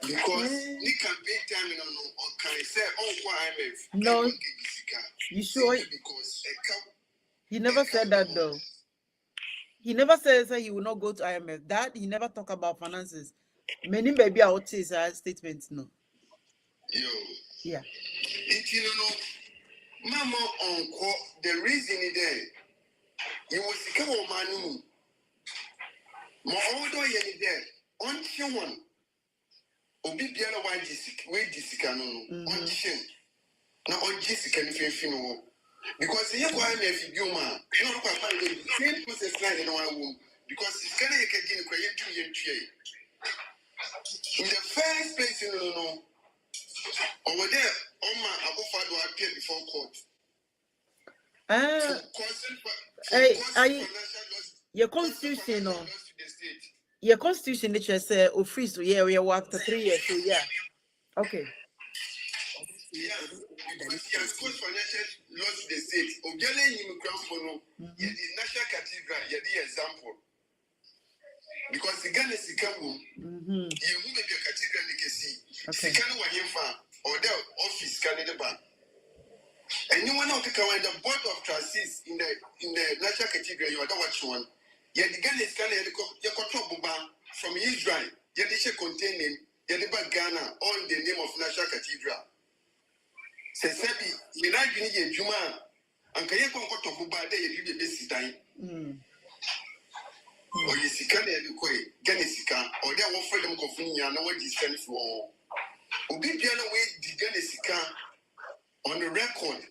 Because we can pay time or can I say, IMF? No. You sure? Because he never said that though. He never says that he will not go to IMF. That he never talk about finances. Many baby out his statements no. Yeah. Mama uncle, the reason is there. You will see come on money. More older you there. On one. Obi biara wa disika no on chin. Na on disika ni fefino. Because here go IMF bi o ma. No go find the same process line in one room. Because if can you get in kwa yentu in the first place no. Over there, Oma Abufado appeared before court. Your constitution no. Your constitution literally says free so yeah we work for 3 years so yeah. Okay. Yeah, because he has caused financial loss to the state. Ogele Yimukrampono, the national cathedral, the example. Because the Ghana Sikamu, you move a cathedral, you can see. Sikanu Wanyemfa, or the office, Canada Bank. And you want to come on the board of trustees in the national cathedral, you are the watch one. Yet the Ghana is from Israel, yet they should contain him, yet the Ghana on the name of National Cathedral. Say, Sebi, you like a Juma, and can you come to Buba, they give the best time. Or you see, can you quay, Genesika, or they will fill them confusing, and what is sent for all. Obi Piano way the Genesika on the record.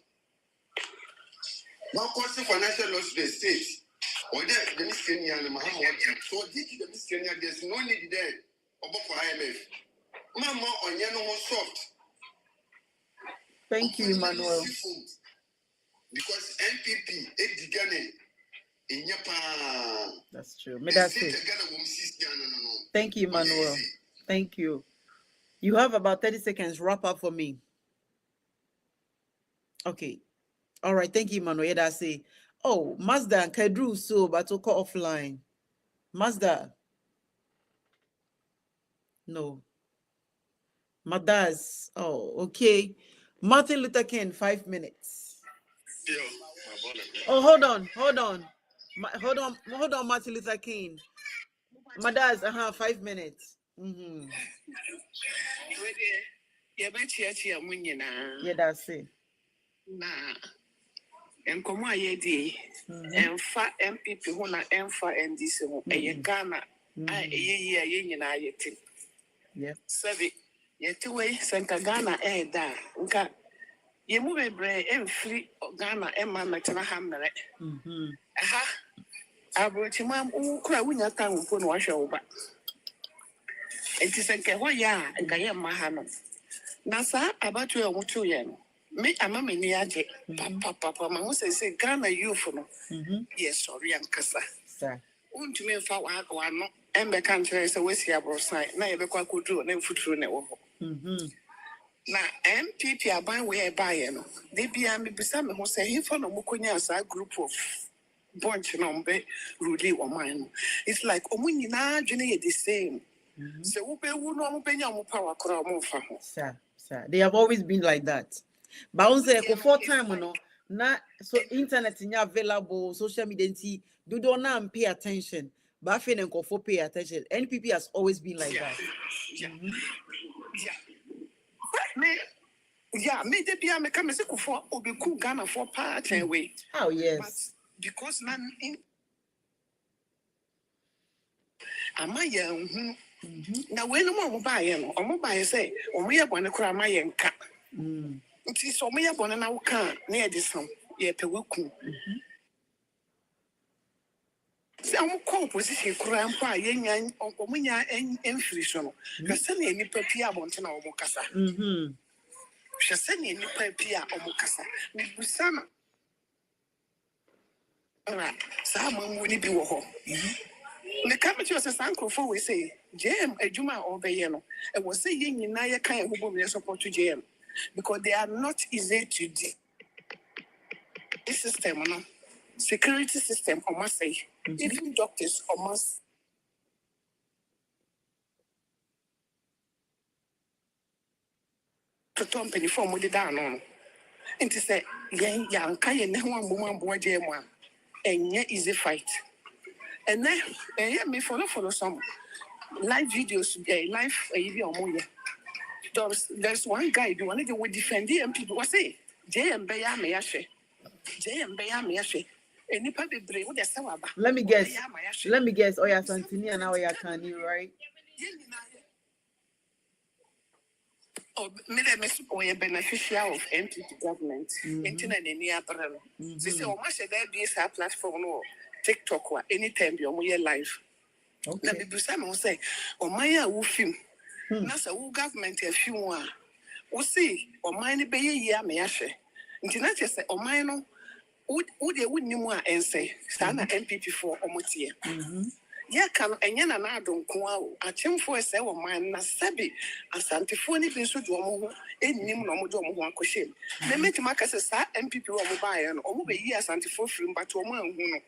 Now, causing financial loss to the state. Or there, the Miss Kenya and Muhammad. So, did the Miss Kenya, there's no need there about IMF. Mama on Yano soft. Thank you, Emmanuel. Because NPP, the Ghana in Japan. That's true. That's it. Thank you, Emmanuel. Thank you. You have about 30 seconds. Wrap up for me. Okay. All right. Thank you, Emmanuel. That's it. Oh, Mazda and Kedru, so but to call offline. Mazda. No. Mothers. Oh, okay. Martin Luther King, 5 minutes. Yeah, my brother. Oh, hold on. Hold on, Martin Luther King. Mothers, 5 minutes. Yeah, that's it. Nah. Nkɔmɔ a yɛdi ɛmfa MPP ho na ɛmfa NDC ho ɛyɛ Ghana a ɛyɛ yie a yɛn nyinaa yɛte sɛbi yɛte wei sɛ nka Ghana ɛɛda a nka yɛn mu bebree ɛmfiri Ghana ɛma mɛtena ha mmerɛ ɛha aburokyima wokura wonya ka mpo na wahwɛ wo ba nti sɛ nka ɛhɔ yɛ a nka yɛ mma ha no na saa abatoɔ a wɔto yɛ no me ama me ni age papa ma wo say Ghana youth no yes sorry ankasa sir untumi mfa wa no embe kan kyerɛ sɛ wasi abrosan na ye bekwa koduro na mfuturo na wo na MPP aban we e bae no de bia me bisa me ho sɛ hefa no mokonya asa group of bunch no mbe ruli o man no it's like omu nyina dwene ye the same so wo be wu no mo benya mo power kora mo fa ho sir they have always been like that. But on say for time na so internet is available, social media do not pay attention. But I feel for pay attention. NPP has always been like that. Me de bia me come say for obi ku Ghana for part way. Oh yes. But because nan in ama ye na we no mo ba ye no omo ba ye say omo ye bone kura ama ye nka. Nti so me ye bone na wo kan na ye disam ye pe waku. Se omo ko position kura mpo a ye nya omo nya enfiri so no. Ka se na nipa pia bonte na omo kasa. Hwe se na nipa pia omo kasa. Me busana. Alright. Sa mamu ni bi wo ho. Me come to us as we say, JM, a Juma or Bayano. I was saying, you know, you can't support to JM because they are not easy to do. This system, no? Security system, I must say, even doctors, I must. To company form with the down on. And to say, young Kayan, one woman, boy, JM1, and yet easy fight. And then, me follow some live videos, live there's one guy the one that would defend the people was say JM Beya Mayashe. JM Beya Mayashe. Any public brave with the Sawaba. Let me guess. Oh yeah, Santini and now can you right? Oh, me a beneficial of MPP government. Internet in the apparel. They say, oh, much there be a platform or TikTok or anytime you're live. Okay. Na bibu Simon say, "O maya wo film." Na say wo government a film a. Wo see, o man ni be ye me ahwe. Nti na che say o man no wo de wonni mu a ense. Sa na MPP for omotie. Ya kan enye na na adonko a o. Achemfo ese wo man na sabi asantefo ni bi nso do omo ho ennim na omo do omo ho akɔhyem. Na metima ka say sa MPP wo mo ba ye no, omo be yi asantefo firim but omo anhu no.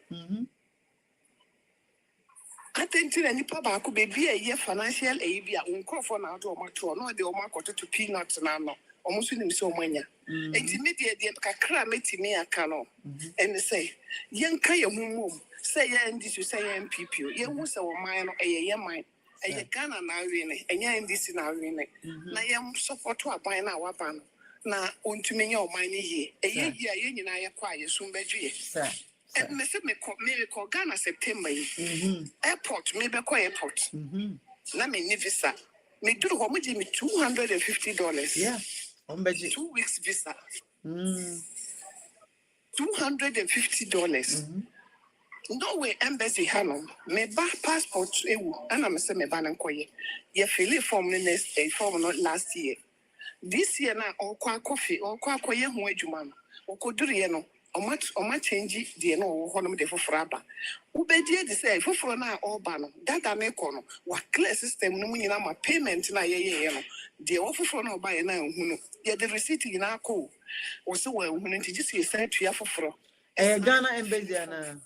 Attention any papa could be a year financial aid uncle for now to mature, no, the Omakoto to peanuts and almost in so many. Intermediate kakra met me a cano and say, young Kaya mum, say, and this you say, MPP, you was our mine, a year mine, a Ghana now in it, and yan this in our in it. Now I am support to a buy now weapon. Now, on to me your money here, a year, and I acquire soon by G. And me call Ghana September. Airport, maybe call airport. Let me visa. Me do how much me $250. Yeah. 2 weeks visa. $250. No way embassy Hanom. Me ba passport and I'm saying me ban and koye. Ye fill form next form not last year. This year now on coffee or koye who ejuman. O koduri no. Oma change the no honum de fofraba. Ubedi de say fofro na oba no. Data me kono. Wa clear system no nyina ma payment na ye no. De ofofro na oba ye na hu no. Ye the receipt nyina ko. Wo se wa hu no nti just say tua fofro. Ghana embassy na.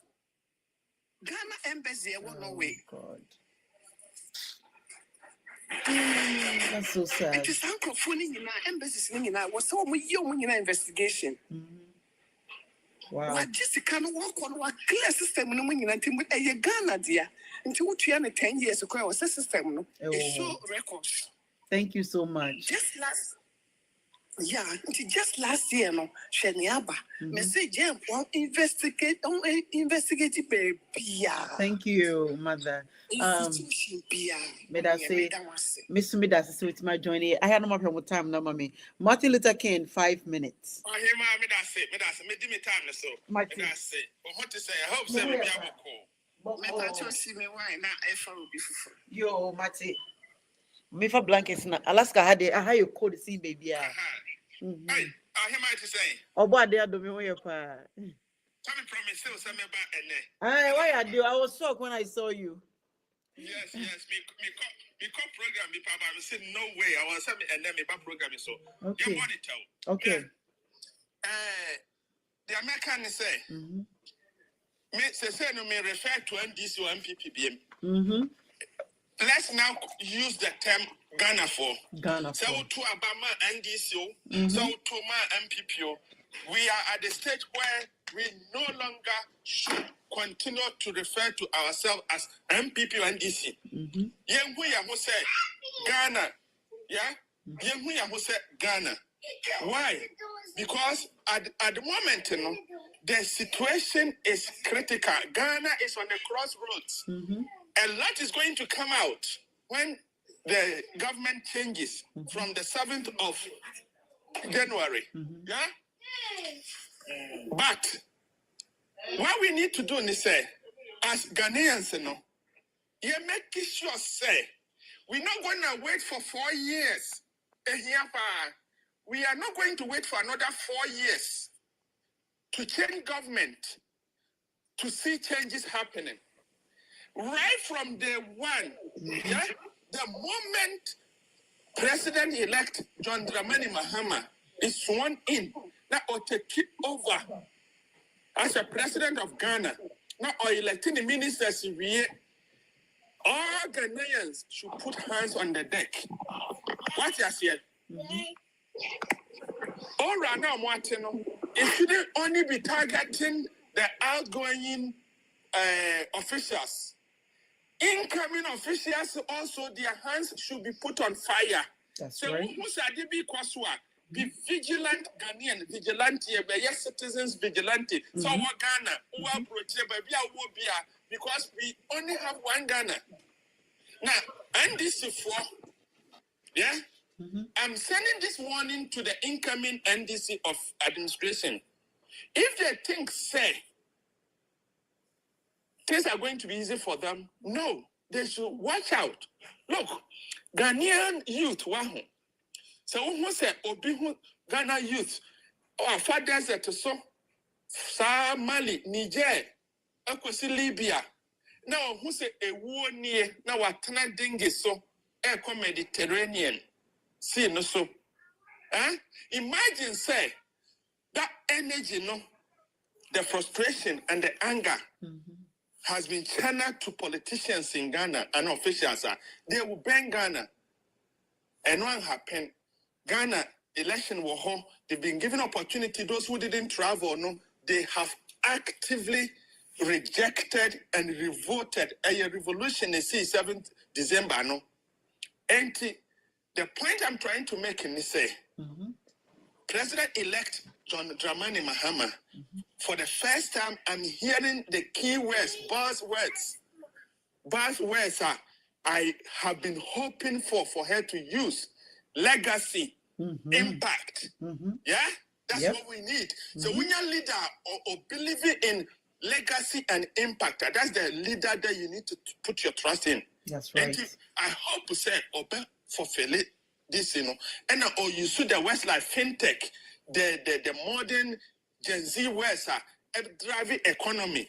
Ghana embassy wo no way. God. That's so sad. It is uncrophoning in our embassies. Was so many investigation. Wow. What just can work on what clear system no money until with a Ghana dear until what 10 years ago was a system no it show records. Thank you so much. Just last year no Sheniaba message investigate baby. Thank you, mother. May I say Miss Midas is with my joining. I had no more time now, mommy. Martin Luther King, 5 minutes. I hear me that's it. Me give me time so. That's it. But what to say? I hope say we be able call. Me that see me why now I will be fufu. Yo, Mati. Me for blankets na Alaska had a high code see baby. Hey, I hear my to say. Oh, boy, they are doing way up. Tell me promise still say me back and Aye, why I do? I was shocked when I saw you. Yes. Me call program me papa. Me say no way. I want to me and then me back program so. Okay. Your body tell. Okay. The American say. Me say no me refer to NDC or MPPBM. Let's now use the term Ghana for. So to Obama NDC, so to my MPPO. We are at the stage where we no longer should continue to refer to ourselves as MPP or NDC. Who say Ghana, yeah? Who say Ghana. Why? Because at the moment, the situation is critical. Ghana is on the crossroads. A lot is going to come out when the government changes from the 7th of January. Yeah? But what we need to do is say, as Ghanaians, you make sure say, we're not going to wait for 4 years. We are not going to wait for another 4 years to change government, to see changes happening. Right from day one, the moment President-elect John Dramani Mahama is sworn in, now or to keep over as a president of Ghana, now or electing the ministers, all Ghanaians should put hands on the deck. What you say? All right now, Martin, it shouldn't only be targeting the outgoing officials. Incoming officials also, their hands should be put on fire. That's so right. Be vigilant Ghanaian, vigilante, yes, citizens vigilante. So what Ghana, because we only have one Ghana. Now, and this is for, I'm sending this warning to the incoming NDC of administration. If they think, say, things are going to be easy for them, no, they should watch out. Look, Ghanaian youth, so who say, Ghana youth, or fathers that so, Mali, Niger, Libya. Now, who say a war near, now what Tanadingi so, Mediterranean. See, no so. Imagine, say, that energy, the frustration and the anger has been channeled to politicians in Ghana and officials. They will ban Ghana. And what happened? Ghana election war home. They've been given opportunity. Those who didn't travel, they have actively rejected and revolted. A revolution is 7th December, And the point I'm trying to make is say, President-elect John Dramani Mahama, for the first time, I'm hearing the key words, buzzwords I have been hoping for her to use. Legacy, impact. Yeah? That's what we need. So when you're a leader or believing in legacy and impact, that's the leader that you need to put your trust in. That's right. And I hope to say, fulfill it. This, and or you see the Westlife fintech, the modern Gen Z West driving economy,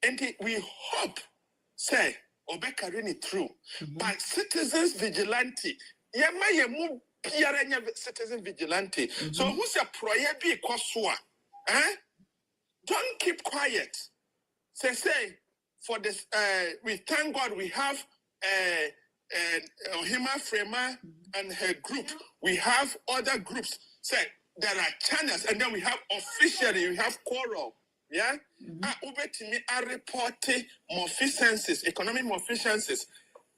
and we hope say carrying it through. But citizens vigilante, citizen vigilante. So who's a proyebi kosua? Don't keep quiet. Say for this, we thank God we have Hima Frema and her group. We have other groups. Say there are channels, and then we have officially, we have choral. Yeah? Ubetimi are reporting malfeasances, economic malfeasances.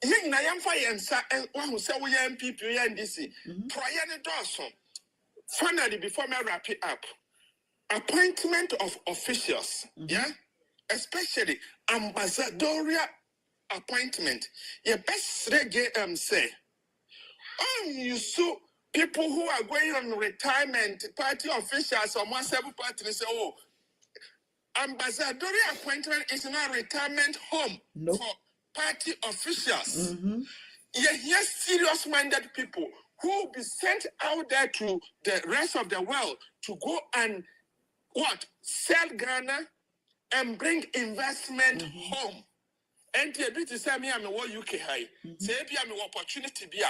Yin na yamfa yensa one who say we MPP and DC. Prior Dawson. Finally, before me wrap it up, appointment of officials, yeah, especially ambassadorial appointment. Your best say, you saw people who are going on retirement, party officials or one several parties say, oh, ambassadorial appointment is not retirement home for party officials. Yes, serious-minded people who will be sent out there to the rest of the world to go and sell Ghana and bring investment home. And to say me I'm UK high. Say I'm an opportunity be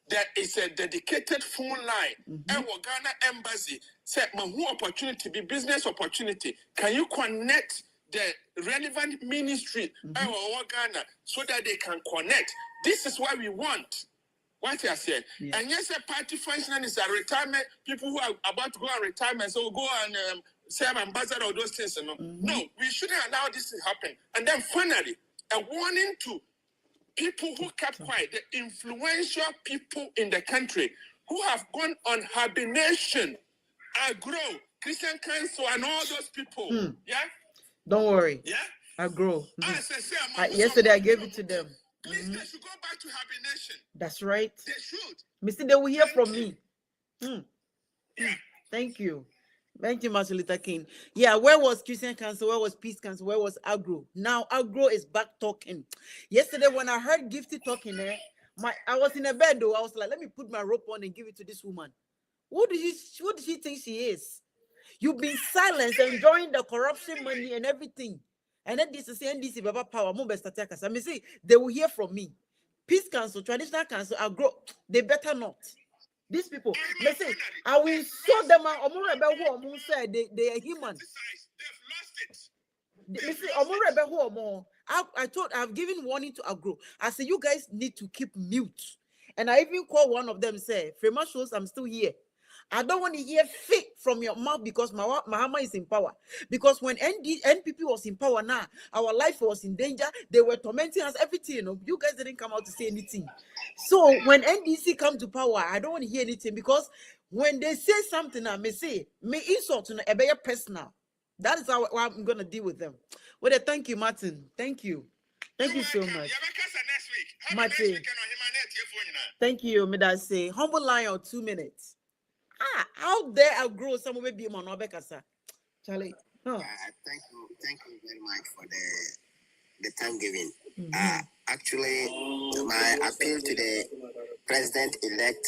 there is a dedicated phone line. And Ghana embassy said my whole opportunity be business opportunity. Can you connect the relevant ministry Ghana so that they can connect? This is what we want. What I said. Yeah. And yes, a party function is a retirement. People who are about to go on retirement, so go and serve ambassador or those things. No, we shouldn't allow this to happen. And then finally, a warning to people who kept quiet, the influential people in the country who have gone on hibernation, Agro, Christian Council, and all those people. Yeah? Don't worry. Yeah? Agro. Yesterday I gave it to them. Please, they should go back to hibernation. That's right. They should. Mr. They will hear from me. Yeah. Thank you. Thank you, Martin Luther King. Yeah, where was Christian Council? Where was Peace Council? Where was Agro? Now Agro is back talking. Yesterday, when I heard Gifty talking there, I was in a bed though. I was like, let me put my rope on and give it to this woman. What did she think she is? You've been silenced, enjoying the corruption money and everything. And then this is NDC Baba Power. I mean, see, they will hear from me. Peace Council, Traditional Council, Agro, they better not. These people, listen, I will show them who said they are human. I've given warning to Agro. I say you guys need to keep mute. And I even call one of them, say, Frema shows I'm still here. I don't want to hear fake from your mouth because Mahama is in power. Because when NPP was in power now, our life was in danger. They were tormenting us, everything. You guys didn't come out to say anything. So when NDC come to power, I don't want to hear anything because when they say something, I may say, me insult a better personal. That is how I'm going to deal with them. Well, thank you, Martin. Thank you. Thank you so much. Martin. Thank you, Mida say. Humble line or 2 minutes. Out there I'll grow some will be on Obekasa. Charlie. Thank you very much for the time given. Actually, my appeal to the president-elect,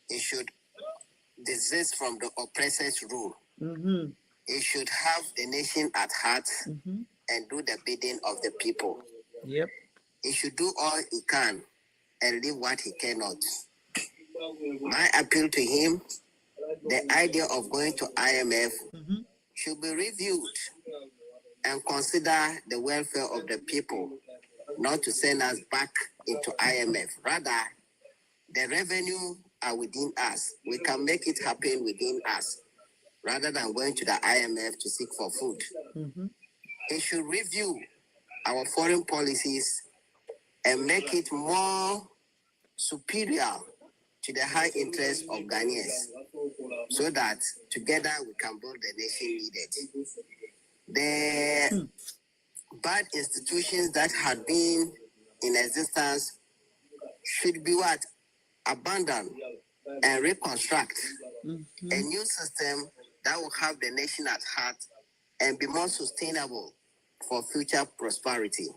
he should desist from the oppressor's rule. He should have the nation at heart and do the bidding of the people. Yep. He should do all he can and leave what he cannot. My appeal to him, the idea of going to IMF should be reviewed and consider the welfare of the people, not to send us back into IMF. Rather, the revenue are within us. We can make it happen within us, rather than going to the IMF to seek for food. It should review our foreign policies and make it more superior to the high interest of Ghanaians, so that together we can build the nation needed. The bad institutions that had been in existence should be abandoned and reconstruct a new system that will have the nation at heart and be more sustainable for future prosperity,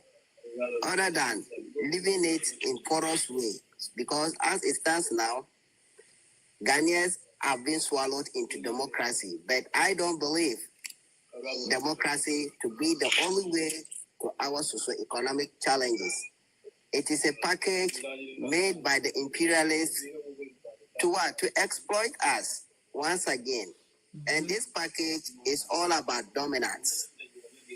other than leaving it in porous way. Because as it stands now, Ghanaians have been swallowed into democracy. But I don't believe democracy to be the only way to our socio-economic challenges. It is a package made by the imperialists to exploit us once again. And this package is all about dominance.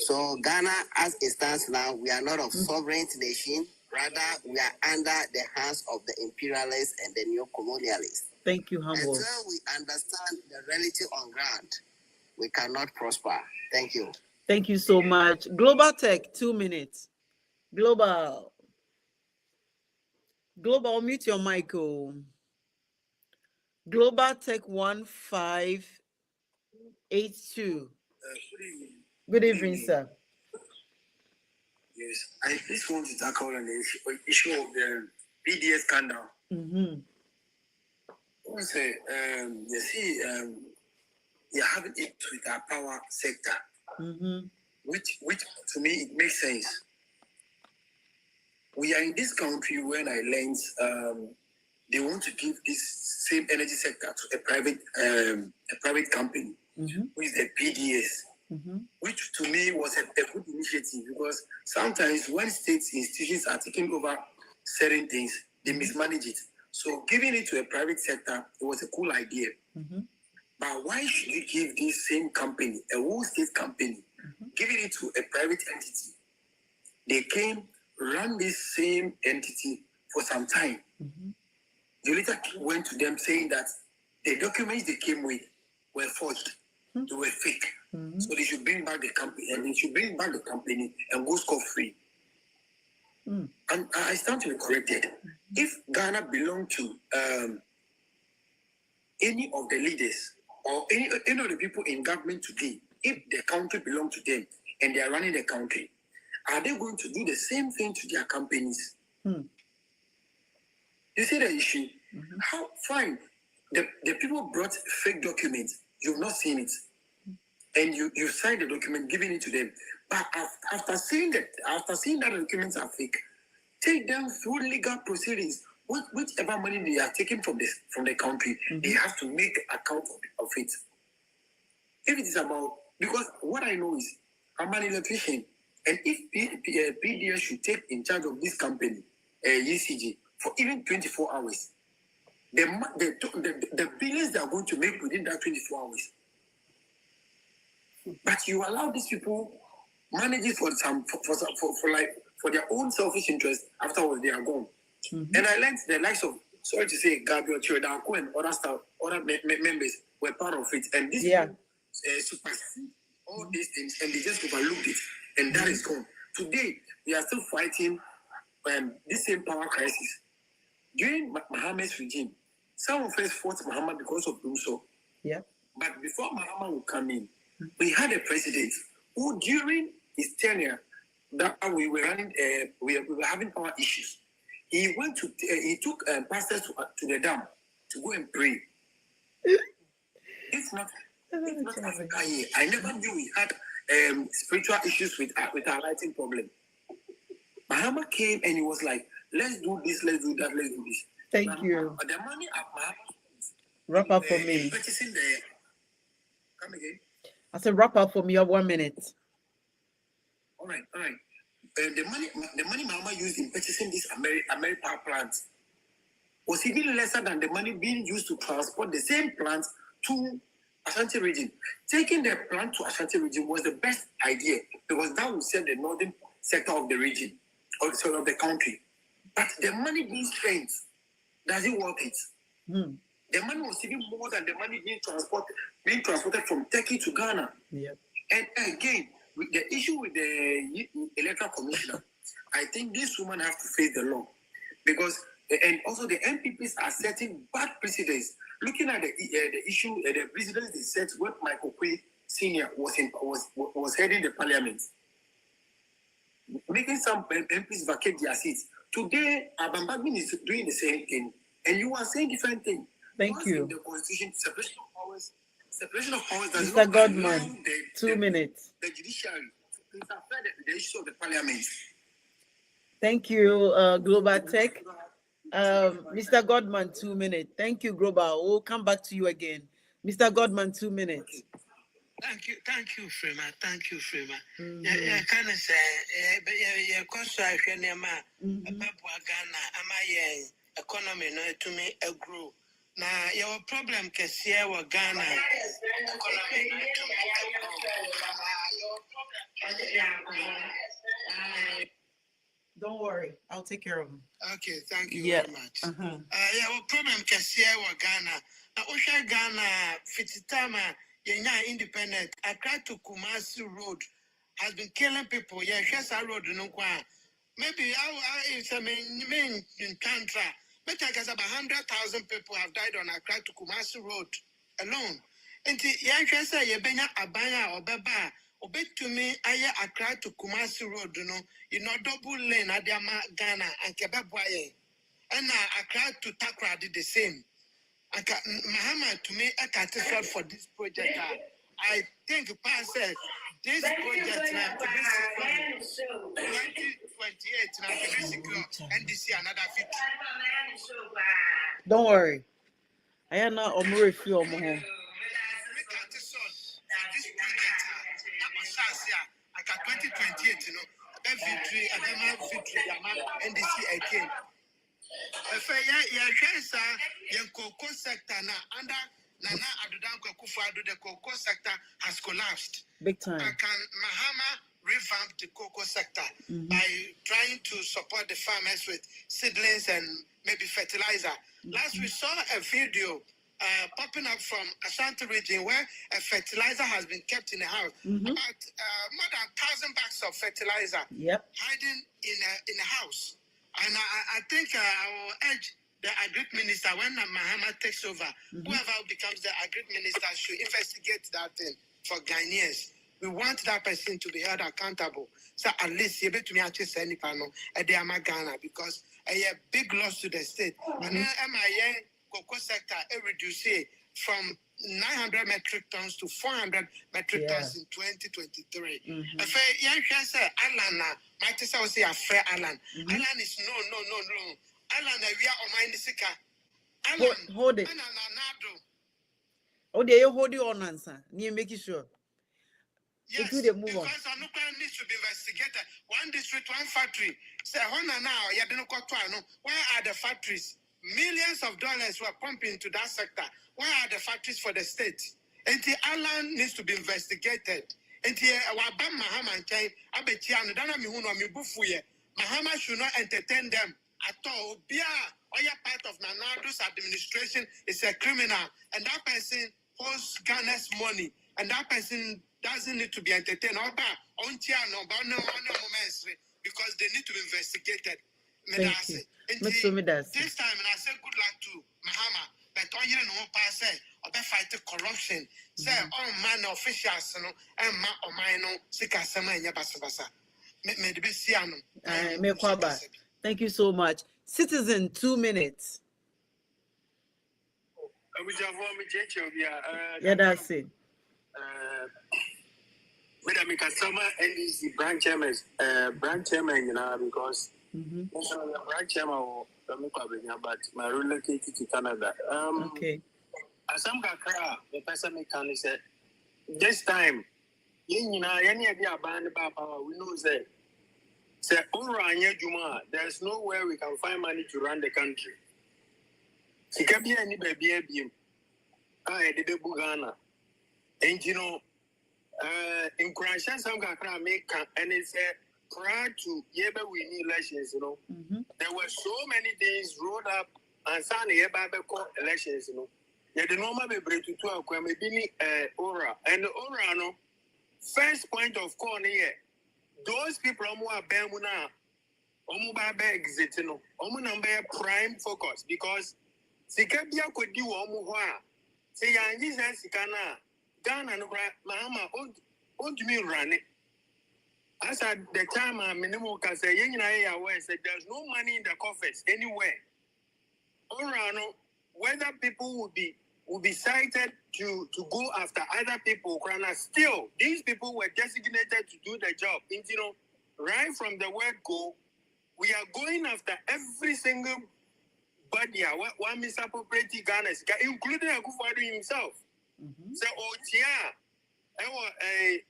So Ghana, as it stands now, we are not a sovereign nation. Rather, we are under the hands of the imperialists and the neo-colonialists. Thank you, Humble. Until we understand the reality on ground, we cannot prosper. Thank you. Thank you so much. Global Tech, 2 minutes. Global, mute your mic. Oh. Global Tech 1582. Good evening, sir. Yes, I just want to tackle on the issue of the BDS scandal. Mm-hmm. I say, you see, you have it with our power sector, which to me it makes sense. We are in this country when I learned they want to give this same energy sector to a private company, with the BDS, which to me was a good initiative, because sometimes when state institutions are taking over certain things, they mismanage it. So giving it to a private sector, it was a cool idea. But why should you give this same company, a whole state company, giving it to a private entity? They came, ran this same entity for some time. They later went to them saying that the documents they came with were forged, they were fake. So they should bring back the company, and go scot-free. And I stand to be corrected. If Ghana belonged to any of the leaders or any of the people in government today, if the country belongs to them and they are running the country, are they going to do the same thing to their companies? You see the issue? How fine. The people brought fake documents. You've not seen it. And you signed the document, giving it to them. But after seeing that the documents are fake, take them through legal proceedings. Whichever money they are taking from the country, they have to make account of it. If it is about, because what I know is, I'm an electrician, and if PDS should take in charge of this company, UCG, for even 24 hours, the billions they are going to make within that 24 hours. But you allow these people manage it for their own selfish interest. Afterwards, they are gone. And I learned the likes of, sorry to say, Gabriel Chiodako and other members were part of it. And this people supersede all these things, and they just overlooked it. And that is gone. Today, we are still fighting this same power crisis. During Mohammed's regime, some of us fought Muhammad because of doing so. Yeah. But before Muhammad would come in, we had a president who, during his tenure, that we were running, we were having power issues. He went to, he took pastors to the dam to go and pray. It's not Africa here. I never knew we had spiritual issues with our lighting problem. Muhammad came and he was like, let's do this, let's do that, let's do this. Thank you. The money at Muhammad, wrap up for me. Purchasing come again. I said wrap up for me. You have 1 minute. All right. The money Muhammad used in purchasing this American power plants was even lesser than the money being used to transport the same plants to Ashanti region. Taking the plant to Ashanti region was the best idea, because that would serve the northern sector of the region, or of the country. But the money being spent, does it worth it? The money was even more than the money being transported from Turkey to Ghana. Yeah. And again, with the issue with the electoral commissioner, I think this woman has to face the law, because and also the MPPs are setting bad precedents. Looking at the issue, the precedents they set when Michael Quay Senior was heading the parliament, making some MPs vacate their seats. Today, Abambagin is doing the same thing, and you are saying different things. Thank you. In the Constitution, separation of powers does Mr. not Godman, allow 2 minutes. The judiciary to interfere the issue of the parliament. Thank you, Global Tech. Mr. Godman, 2 minutes. Thank you, Global. We'll come back to you again. Mr. Godman, 2 minutes. Thank you, Freema. Thank you, Freema. Yeah, kind of say, yeah, cost I can nema Papua Ghana, am economy no to me a grow. Now your problem can see our Ghana economy to me a grow. Don't worry, I'll take care of him. Okay, thank you Yeah. very much. Uh-huh. Yeah, well, problem kɛseɛ wɔ Ghana. Na wohwɛ Ghana fititama yɛnya independent. Accra to Kumasi Road has been killing people. Yeah, saa road no kwa. Maybe it's a main country. But I guess about 100,000 people have died on Accra to Kumasi Road alone. And yɛhwɛ sɛ yɛbɛnya aban a ɔbɛba a ɔbɛtumi ayɛ Accra to Kumasi Road no, double lane adiama Ghana and kɛbɛboa yɛn. And Accra to Takra did the same. Mahama to me a cathedral for this project. I think said this project now to be secure 2028 now to be secure and this year another 50. Don't worry. I am not omure fi omo ho. This project that was last year, like 2028, victory, and this year again. The cocoa sector now under Nana Adudanko Kufuado, the cocoa sector has collapsed. Big time. Can Mahama revamp the cocoa sector by trying to support the farmers with seedlings and maybe fertilizer? Last we saw a video popping up from Ashanti region where a fertilizer has been kept in a house. About more than 1,000 bags of fertilizer hiding in a house. And I think I will urge the agri minister when Mahama takes over, whoever becomes the agri minister should investigate that thing for Ghanaians. We want that person to be held accountable. So at least you to me actually say any panel at the Ghana because a big loss to the state. And then MIA cocoa sector reduced from 900 metric tons to 400 metric tons in 2023. If I say Alan, might say a fair Alan. Alan is no. Alan, we are on my Nisika. Alan, hold it. Oh, they hold you on answer. You make it sure. Yes, because Anuka needs to be investigated. One district, one factory. Say, Hona now, where are the factories? Millions of dollars were pumping into that sector. Where are the factories for the state? And the island needs to be investigated. And the Wabam Mahama and Chai, Abetian, Dana Mihuno, Mibufuye. Mahama should not entertain them at all. Bia, or part of Nanado's administration is a criminal. And that person holds Ghana's money. And that person doesn't need to be entertained. Because they need to be investigated. Thank you. This time, and I say good luck to Mahama. But all you know, pass say, fight corruption. Say, all man officials, and ma or mine, Sikasama and Yabasabasa. Thank you so much. Citizen, 2 minutes. Yeah, that's it. Madam Kasama NDC branch chairman, because branch chairman but my relocated to Canada. Okay. Asam Kakra, the person can say this time, any idea band papa, we know that. Say, Juma, there's nowhere we can find money to run the country. Sikabia any baby, I did a Bugana. And in Croatia, some Kakra make and it's prior to Yeba winning elections, there were so many things rolled up and signed Yeba elections, Yet the normal be break to a maybe Ora and Ora no first point of call here. Those people who are Bamuna, Omuba exit, number prime focus because Sikabia could do Omuha. Say, Yanjis and Sikana, Ghana, Mahama, won't you mean run it? As at the time, minimum can say, said there's no money in the coffers anywhere. Orano, whether people would be cited to go after other people, still, these people were designated to do the job. And, right from the word go, we are going after every single body, one misappropriating Ghana, including Akufo-Addo himself. So,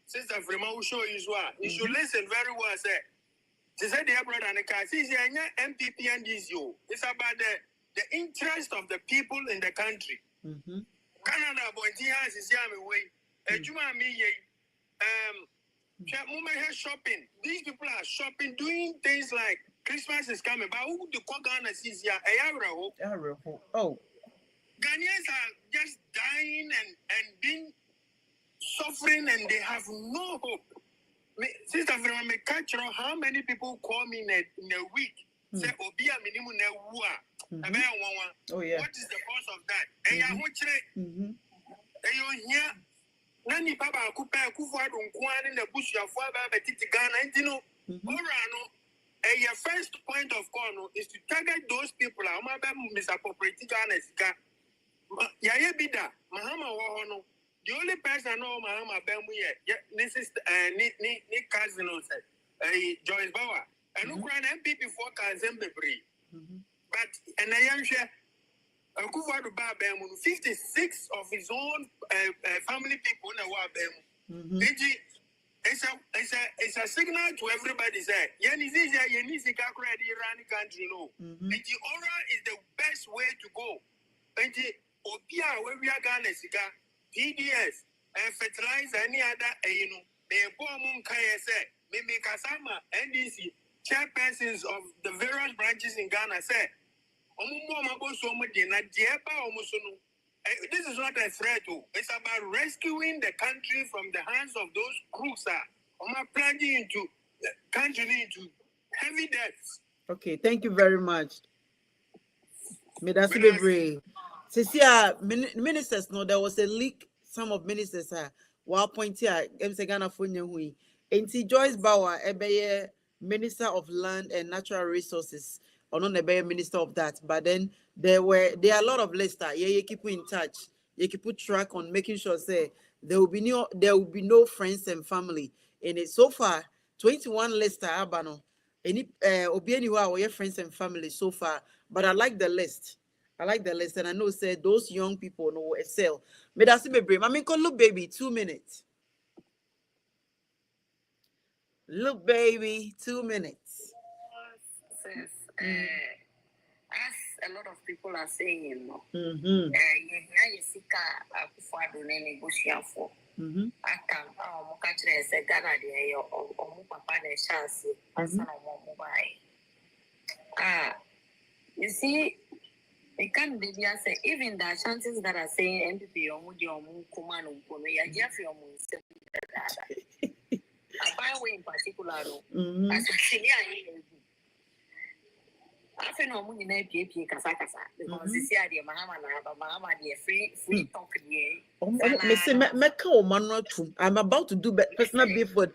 Sister Frema will show you what. You should listen very well, sir. She said, dear brother, and MPP and DCO. It's about the interest of the people in the country. Canada, is way. Shopping. These people are shopping, doing things like Christmas is coming, but who the Ghana sees here? Oh. Ghanaians are just dying and being suffering, and they have no hope. Sister Vera, me catch how many people call me in a week. Say, Obia minimum ne wua. Oh yeah. What is the cause of that? And ya huchre. And you hear Nani Baba Kupa Kufa don't Kwan in the bush of Waba Betiti Ghana, and you know, Orano. And your first point of call is to target those people. I'm about misappropriating Ghana. Yaya Bida, Mahama Wahono. The only person I know Mahama Bemu yet, this is Nick cousin Joyce Bauer. And who ran MP before Kazembebre. But and I am sure Kufa Bemu, 56 of his own family people in the Wabemu. It's a signal to everybody. Say, Yanizia, Yanizika, Iran country, no. The aura is the best way to go. And Obia, where we are Ghana, TDS, and fertilizer, any other, the Bomum Kaya Mimi Kasama, NDC, chairpersons of the various branches in Ghana say, this is not a threat. It's about rescuing the country from the hands of those crooks. Plunging into the country into heavy debts. Okay, thank you very much. Medasibebre. Cecilia, ministers, no, there was a leak. Some of ministers were appointed at Ghana for Nyahui. And Joyce Bauer, Ebeye, Minister of Land and Natural Resources, or not Ebeye, Minister of that. But then there are a lot of lists. You keep in touch. You keep put track on making sure say there will be no friends and family in it. So far, 21 lists are abano. Any Obiani who are your friends and family so far. But I like the list. And I know say those young people know excel. May that's be brave. I mean, look, baby, 2 minutes. Look, baby, 2 minutes. Says, as a lot of people are saying, you know, you see, it can't be say even the chances that are saying MPP in particular, as I feel no money in PAP Kasakasa because this year the Mahama free talk I'm about to do personal beef with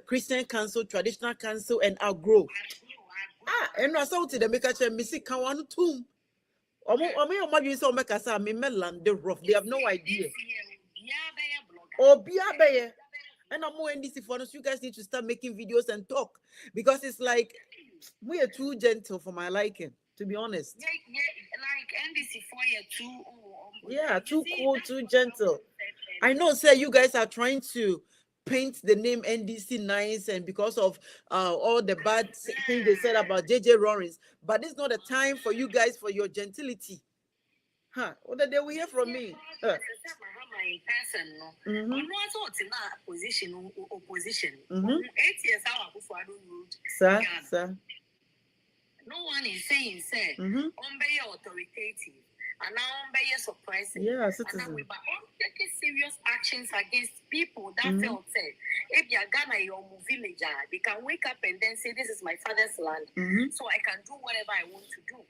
Christian Council, Traditional Council, and Agro. And I saw to the make a missy can one tomb. They have no idea. And I'm more NDC for us. You guys need to start making videos and talk because it's like we are too gentle for my liking, to be honest. Like NDC for you too. Yeah, too cool, too gentle. I know, sir, you guys are trying to paint the name NDC nice and because of all the bad things they said about JJ Rawlings, but it's not a time for you guys for your gentility. Huh? What did they hear from me? Opposition. 8 years Sir. No one is saying, say, authoritative. And now surprising. Yeah, citizen. And now we're taking serious actions against people that felt said, if you're Ghana, you're a villager, they can wake up and then say, this is my father's land, so I can do whatever I want to do.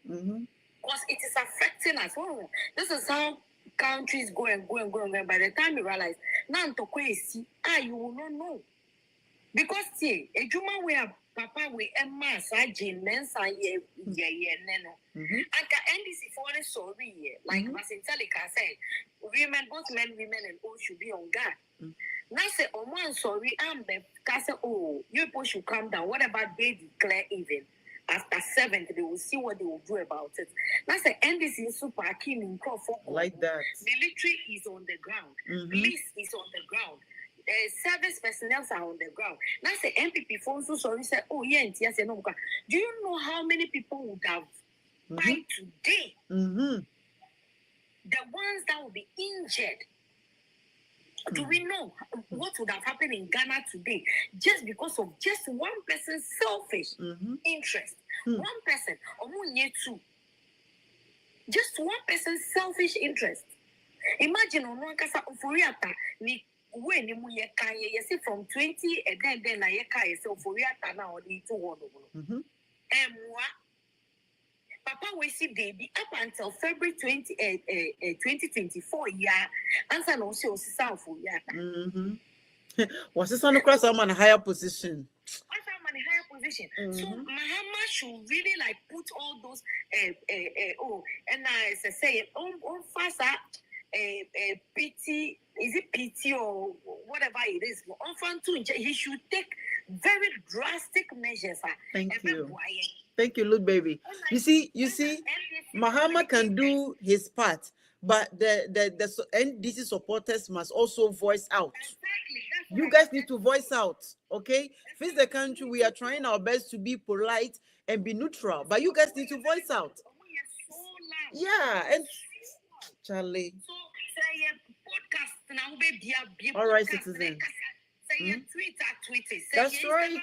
Because it is affecting us. Oh, this is how countries go and go and go and go. By the time you realize, now you will not know. Because see, a Juma where Papa we Emma Sajin Mensa Neno. And NDC for the sorry, like Masintelica said, women, both men, women, and all should be on guard. Now say, oh man, sorry, I'm the Casa. Oh, you people should calm down. Whatever they declare, even after 7th, they will see what they will do about it. Now say, NDC is super keen in Crawford. Like that. Military is on the ground. Police is on the ground. Service personnel are on the ground. Now say MPP phones so sorry say, oh yeah, and yes, no. Do you know how many people would have died today? The ones that will be injured. Do we know what would have happened in Ghana today just because of just one person's selfish interest? One person, two. Just one person's selfish interest. Imagine on one case of Furiata, ni when you say from 20 and then I so Furiata now the 2 Papa we see baby up until February 2024 answer no so South Furiata. Was this on the cross? I'm on a higher position. So Mahama should really like put all those and as I say on fast PT, is it PT or whatever it is, he should take very drastic measures. Thank you, Luke baby. You see, Mahama can do his part, but the NDC supporters must also voice out. You guys need to voice out, okay? Face the country, we are trying our best to be polite and be neutral, but you guys need to voice out. Yeah, and Charlie. All right, citizens. That's right.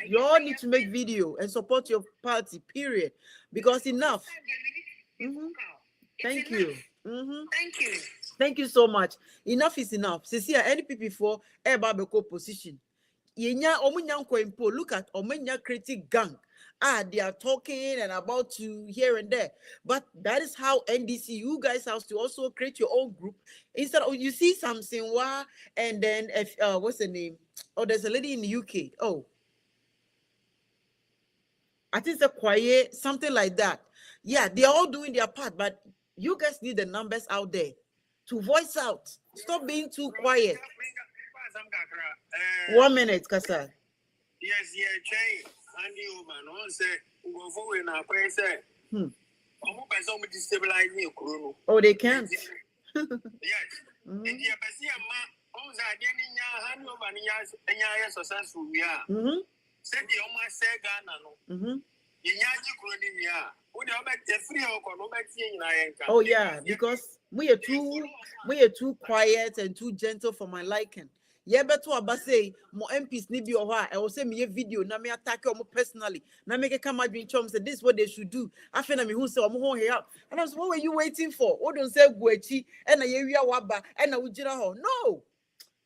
You all need to make video and support your party, period. Because enough. Thank you. Thank you so much. Enough is enough. See, NPP for a Babeko position. Look at Omenya critic gang. They are talking and about to here and there. But that is how NDC, you guys have to also create your own group. Instead of, you see something, and then, what's the name? Oh, there's a lady in the UK. Oh, I think it's a quiet, something like that. Yeah, they're all doing their part, but you guys need the numbers out there to voice out. Stop being too quiet. 1 minute, Kasa. Yes, change. And you man, one say, go forward now, say, oh, they can't. Yes. And you see a man, who's a hand over and ya successful. We are. Said the almost say Ghana. Oh yeah, because we are too quiet and too gentle for my liking. Yeah, but to say more MPs need be or I will say me a video, na me attack them personally. Na make a come out with chums, this is what they should do. I feel me who say I'm home here. And I was, what were you waiting for? What don't say Guechi and a area waba and a ujira ho. No.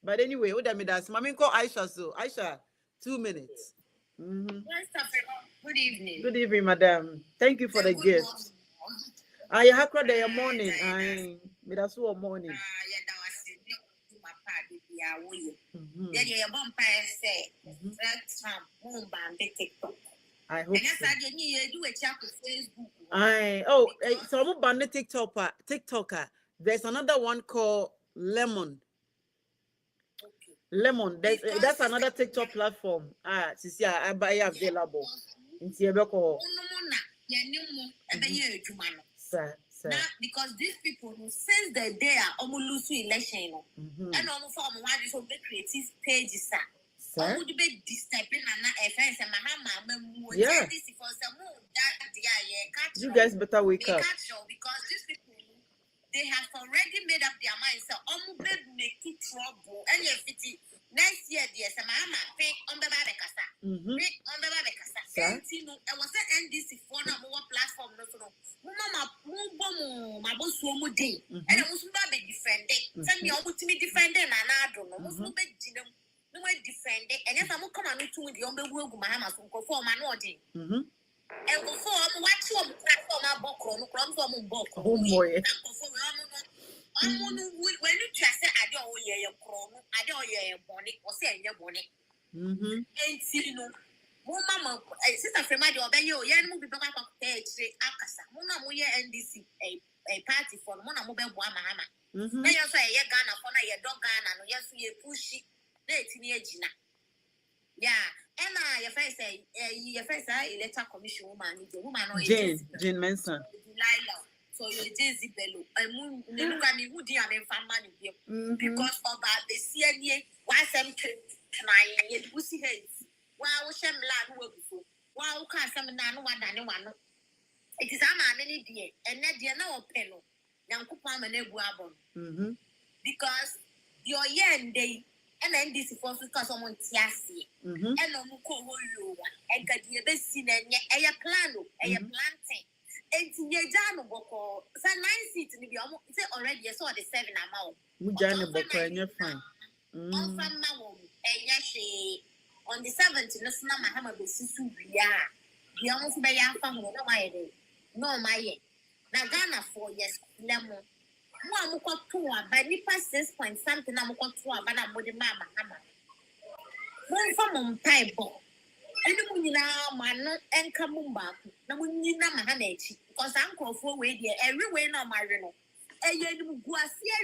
But anyway, what I mean that's Mami call Aisha, so Aisha, 2 minutes. Good evening. Good evening, madam. Thank you for the gift. I have cried the morning. I made us all morning. I hope so. So I'm ban TikToker. There's another one called Lemon. Lemon. That's another TikTok platform. I buy available. Because these people, since the day almost lose election, and almost form what is over creative pages, would be disturbing and Mahama. Yeah, you guys better wake up. Because these people, they have already made up their minds. So almost make it trouble. And if it's next year, dear, Mahama pay on the Babekasa. On the Babekasa. I was an NDC for more platform. My boss one day, and I was not be defended. Send me over to me defending, and I don't know. Most no way defended, and if I'm come on to the only world, Mahama, so go for my nodding. And go for what you platform, my book, crumbs on book. Oh, boy. When you just say, I don't hear your chrome, I don't hear your bonnet, or say your bonnet. And see, no. Mama, sister from my door, you move back up say, Akasa, Mona Moya NDC, a party for Mona Mobile Mahama. Then you say, you're Ghana, for your dog Ghana, yes, you pushy, let's near Gina. Yeah, Emma, your face say, your face, electoral commission woman, the woman, Jane Manson. So you're Jay Bello. I moon, look at me, would you have found money here? Because of that, the CNA, why some trying yet pussy heads. Wow, sham land work before. Wow, can't some one. It is a many dear, and not dear no penno. Young Kupam and Ebuabon. Because your yen day, and then this is also because someone tiasi. And no muko you and got the best in a plano, a planting. And Yajano Boko, so 9 seats in the already I saw the 7 amount. Mujana Boko and you're fine. On from now, and yashi on the 7th, no snama hammer be sisu ya. The almost by our family, no my day. No my now Ghana 4 years, Lemon. One more two, by nipa 6 point something. I'm going to but I'm with the mama hammer. One from Taibo. And the Munina, man, and Kamumba. No Munina Mahanechi, because Uncle for way there, everywhere now, Marino. And yet, Guasia,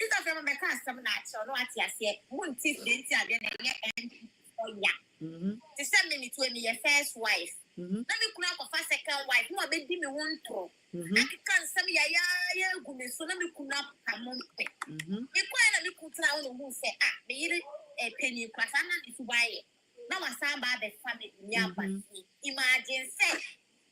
it's a from my custom natural, no, I say, one teeth didn't again, and oh, yeah. To send me to me, your first wife. Let me call up a second wife, who have been me one throw. I can't send me a goodness, so let me call up a month. You quite a little town who say, be a penny plus, I'm not to buy it. Now I sound by the family. Imagine, say,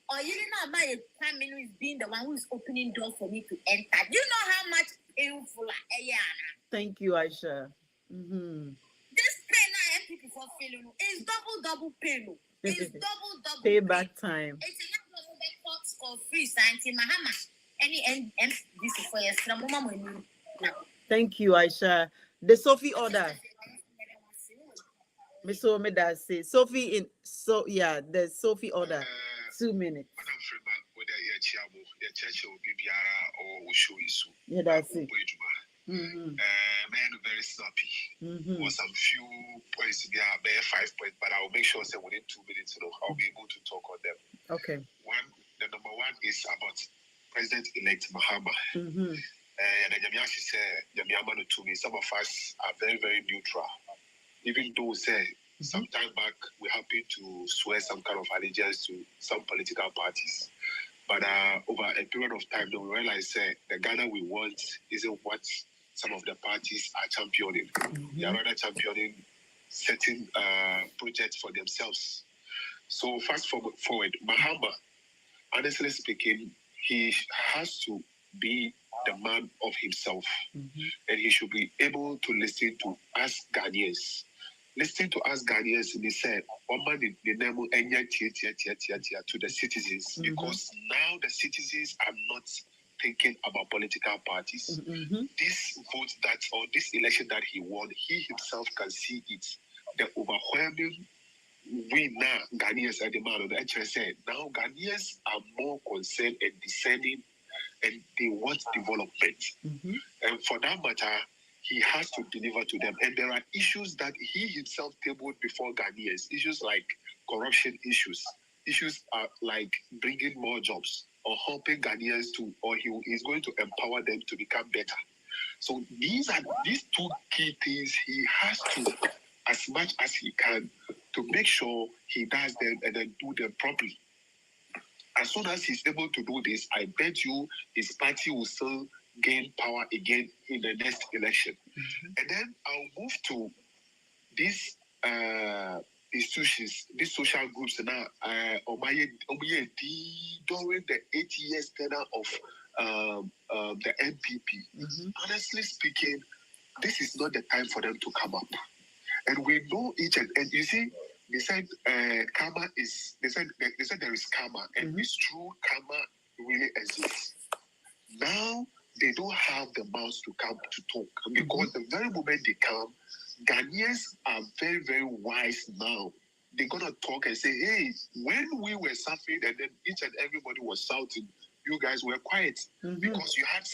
or you know, my family is being the one who is opening doors for me to enter. Do you know how much painful I am? Thank you, Aisha. This pain I am people for feeling is double pain. It's double payback time. It's a young box for free science in Mahama. Any this is for your Thank you, Aisha. The Sophie order. Miss Omeda say Sophie in the Sophie order. 2 minutes. Yeah, that's it. Man, very snappy. Was some few points there, 5 points, but I'll make sure that within 2 minutes, I'll be able to talk on them. Okay. The number one is about President-elect Mahama. And Yamiashi said, Yamiamano to me, some of us are very, very neutral. Even though, some time back, we happened to swear some kind of allegiance to some political parties. But over a period of time, we realized the Ghana we want isn't what some of the parties are championing. They are rather championing certain projects for themselves. So fast forward, Mahama, honestly speaking, he has to be the man of himself. And he should be able to listen to us Ghanaians. Listen to us Ghanaians, and he said, to the citizens, because now the citizens are not thinking about political parties. This vote or this election that he won, he himself can see it. The overwhelming win now, Ghanaians are the man of the HSN said, now Ghanaians are more concerned and discerning, and they want development. And for that matter, he has to deliver to them. And there are issues that he himself tabled before Ghanaians, issues like corruption issues are like bringing more jobs or helping Ghanaians he is going to empower them to become better. So these two key things he has to, as much as he can, to make sure he does them and then do them properly. As soon as he's able to do this, I bet you his party will still gain power again in the next election. And then I'll move to these institutions, these social groups now, during the 8 years tenure of the NPP. Honestly speaking, this is not the time for them to come up. And we know each and you see, they said karma is, they said there is karma, and it's true, karma really exists. Now they don't have the mouths to come to talk, because the very moment they come, Ghanaians are very, very wise now. They're gonna talk and say, hey, when we were suffering and then each and everybody was shouting, you guys were quiet because you had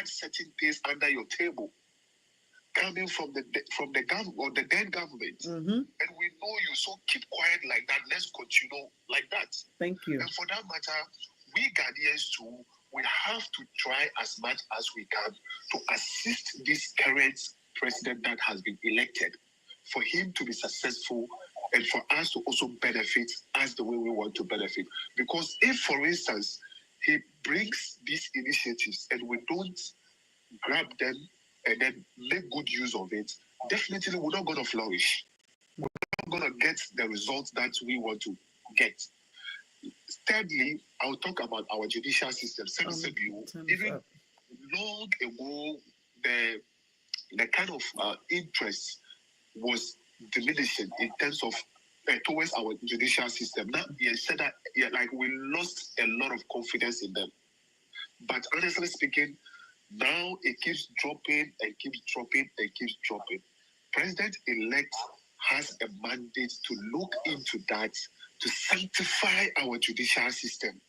certain things under your table coming from the government or the then government, and we know you, so keep quiet like that. Let's continue like that. Thank you. And for that matter, we Ghanaians too, we have to try as much as we can to assist this current president that has been elected, for him to be successful and for us to also benefit as the way we want to benefit. Because if, for instance, he brings these initiatives and we don't grab them and then make good use of it, definitely we're not going to flourish. We're not going to get the results that we want to get. Thirdly, I'll talk about our judicial system. Even long ago, the kind of interest was diminishing in terms of towards our judicial system. Now, you said that like we lost a lot of confidence in them. But honestly speaking, now it keeps dropping and keeps dropping and keeps dropping. President-elect has a mandate to look into that, to sanctify our judicial system.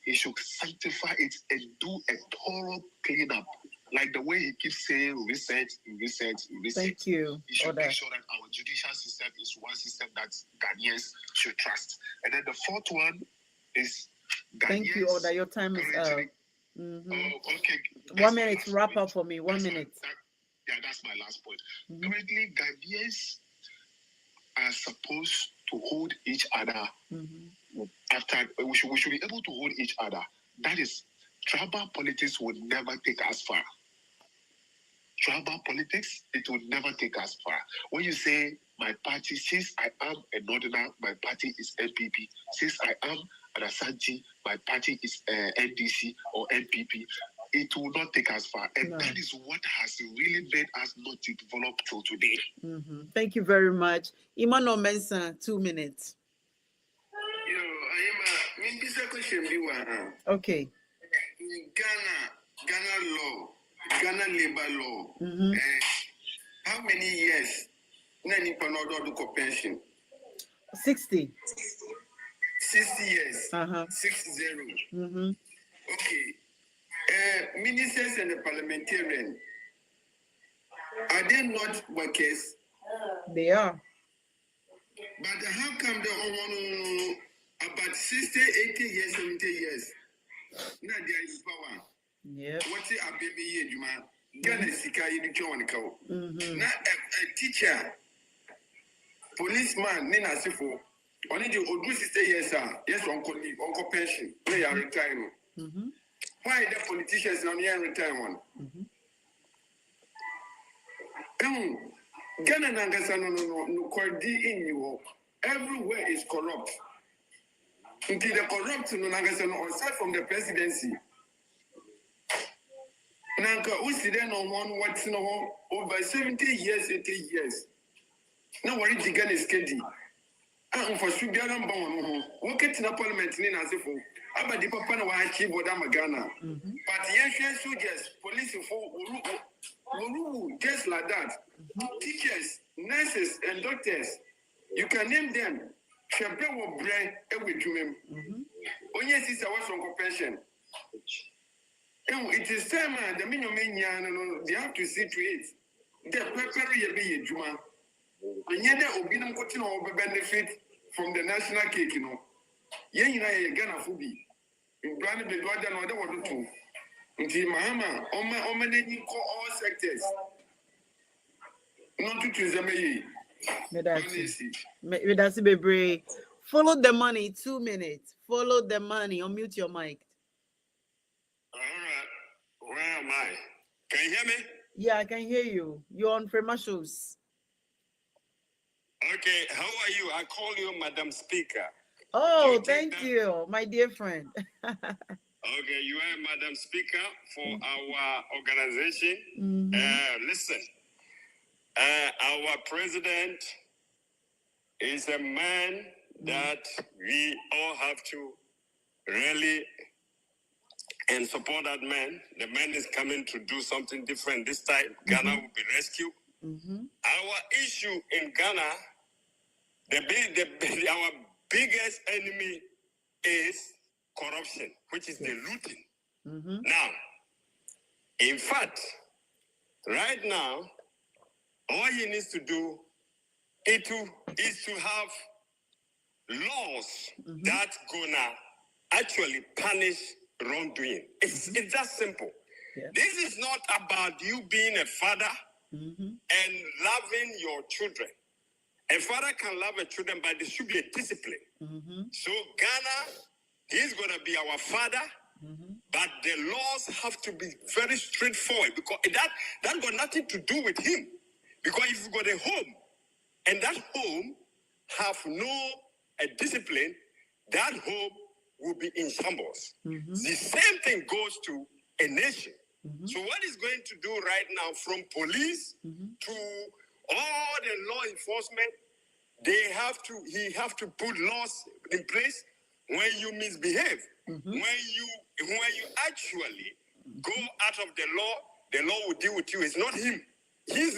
He should sanctify it and do a thorough cleanup. Like the way he keeps saying, reset. Thank you. He should make sure that our judicial system is one system that Ghanaians should trust. And then the fourth one is Ghanaians. Thank you, Oda. Your time is up. Oh, okay. 1 minute, wrap up for me. 1 minute. That's my last point. Currently, Ghanaians are supposed to hold each other. After we should be able to hold each other. That is, tribal politics would never take us far. Tribal politics, it would never take us far. When you say my party, since I am a northerner, my party is NPP. Since I am an Ashanti, my party is NDC or NPP. It will not take us far. And that is what has really made us not to develop till today. Thank you very much. Emmanuel Mensah, 2 minutes. Okay. Ghana law, Ghana labor law. How many years? Nani panodo do pension? 60. 60 years. 60. Okay. Ministers and the parliamentarians, are they not workers? They are. But how come they about 60, 80 years, 70 years? Now there is power. Yeah. What's it a baby year, Juma? Ghana Sika, you don't go. Now a teacher, policeman, Nina Sifo, only the old 60 years, yes, uncle pension, they are retiring. Why the politicians on here retirement? Ghana Nangasano no cordi in you. Everywhere is corrupt. Until the corrupt no Nangasano aside from the presidency. Nanka Usi then on one what's no over 70 years, 80 years. Now what is the Ghana skedi? For Subiaran Bon, what gets in a parliament in Asifo? About the papa no achieve what I'm a Ghana. But yes, soldiers, police just like that. Teachers, nurses, and doctors, you can name them. Champagne will bring every dream. Only is our song pension. It is time the minimum they have to see to it. The pepper be a juma. And yet there will be no benefit from the national cake, you know. Yen Ghana Fubi. In Brandon, the Guardian, or the water too. Until Mahama, Oman, all sectors. Not to choose a follow the money, 2 minutes. Follow the money. Unmute your mic. All right. Where am I? Can you hear me? Yeah, I can hear you. You're on Frema Shows. Okay, how are you? I call you Madam Speaker. Oh, thank you, my dear friend. Okay, you are Madam Speaker for our organization. Listen, our president is a man that we all have to really and support that man. The man is coming to do something different this time. Ghana will be rescued. Our issue in Ghana, our biggest enemy is corruption, which is the looting. Now, in fact, right now, all he needs to do is to have laws that gonna actually punish wrongdoing. It's that simple. This is not about you being a father and loving your children. A father can love a children, but there should be a discipline. So Ghana, he's going to be our father, but the laws have to be very straightforward because that got nothing to do with him. Because if you got a home, and that home have no discipline, that home will be in shambles. The same thing goes to a nation. So what he's going to do right now, from police to all the law enforcement, he have to put laws in place. When you misbehave, when you actually go out of the law will deal with you. It's not him. He's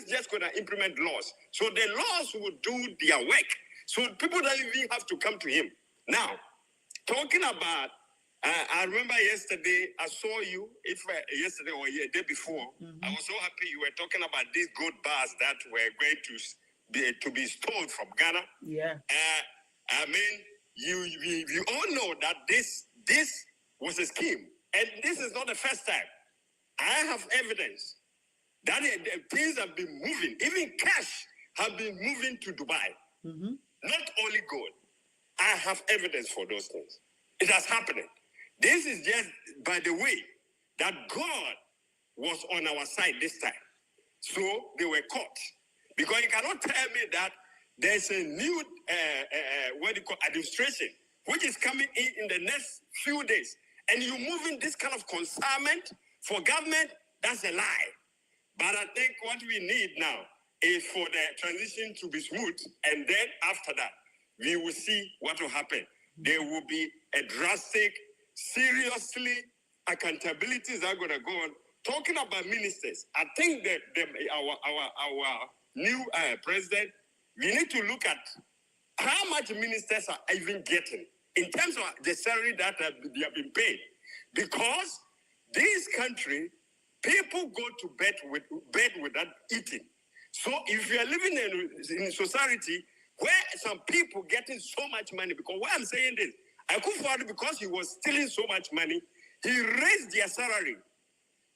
just going to implement laws. So the laws will do their work. So people don't even have to come to him. Now, talking about, I remember yesterday, I saw you, yesterday or a day before, I was so happy you were talking about these gold bars that were going to be stolen from Ghana. Yeah. I mean, you all know that this was a scheme. And this is not the first time. I have evidence that things have been moving. Even cash have been moving to Dubai. Not only gold. I have evidence for those things. It has happened. This is just by the way that God was on our side this time. So they were caught. Because you cannot tell me that there's a new administration which is coming in the next few days, and you're moving this kind of consignment for government. That's a lie. But I think what we need now is for the transition to be smooth, and then after that, we will see what will happen. There will be a drastic, seriously, accountabilities are going to go on. Talking about ministers, I think that our new president, we need to look at how much ministers are even getting in terms of the salary that they have been paid. Because this country, people go to bed without eating. So if you are living in a society where some people getting so much money, because why I'm saying this, Akufo-Addo, because he was stealing so much money, he raised their salary.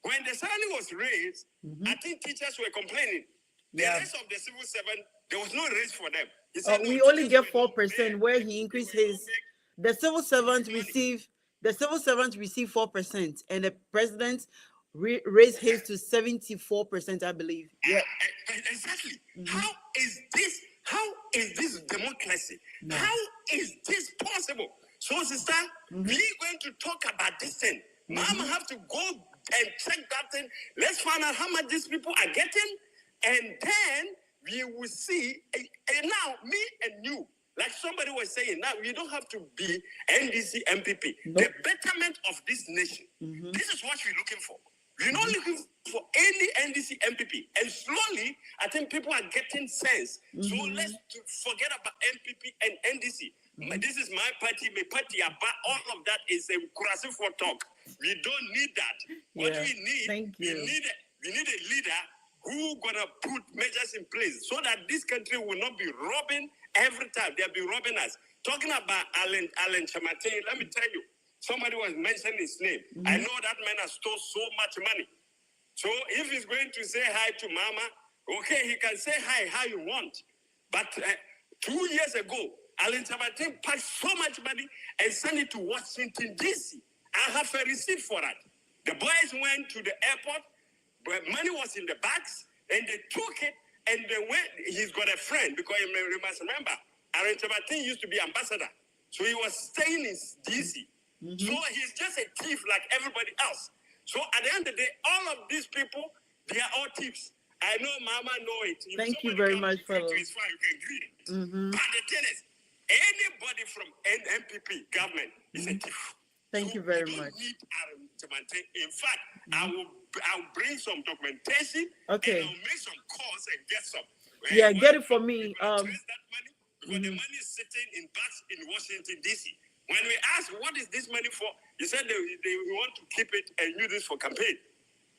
When the salary was raised, I think teachers were complaining. The rest of the civil servant, there was no raise for them. He said, we only get 4%, where he increased his. The civil servants receive 4%, and the president raised his to 74%, I believe. Yeah, exactly. How is this democracy? No. How is this possible? So, sister, we're going to talk about this thing. Mama have to go and check that thing. Let's find out how much these people are getting, and then we will see. And now, me and you, like somebody was saying, now we don't have to be NDC MPP. Nope. The betterment of this nation. This is what we're looking for. We're not looking for any NDC MPP. And slowly, I think people are getting sense. So let's forget about MPP and NDC. This is my party, all of that is a kurasi for talk. We don't need that. What we need, we need a leader who gonna put measures in place so that this country will not be robbing every time. They'll be robbing us. Talking about Alan Chamate, let me tell you, somebody was mentioning his name. I know that man has stole so much money. So if he's going to say hi to Mama, okay, he can say hi how you want. But 2 years ago, Alan Chamate packed so much money and sent it to Washington, D.C. I have a receipt for that. The boys went to the airport, but money was in the bags, and they took it, and they went. He's got a friend, because you must remember, Alan Chamate used to be ambassador. So he was staying in D.C. So he's just a thief like everybody else. So at the end of the day, all of these people, they are all thieves. I know Mama know it. If thank you very much, fellow. It's fine, you can agree. But the thing is, anybody from NPP government is a thief. Thank you very much. In fact, I'll bring some documentation. Okay. And I'll make some calls and get some. Yeah, get it for me. That money, because the money is sitting in bags in Washington, D.C. When we asked, what is this money for? He said they want to keep it and use this for campaign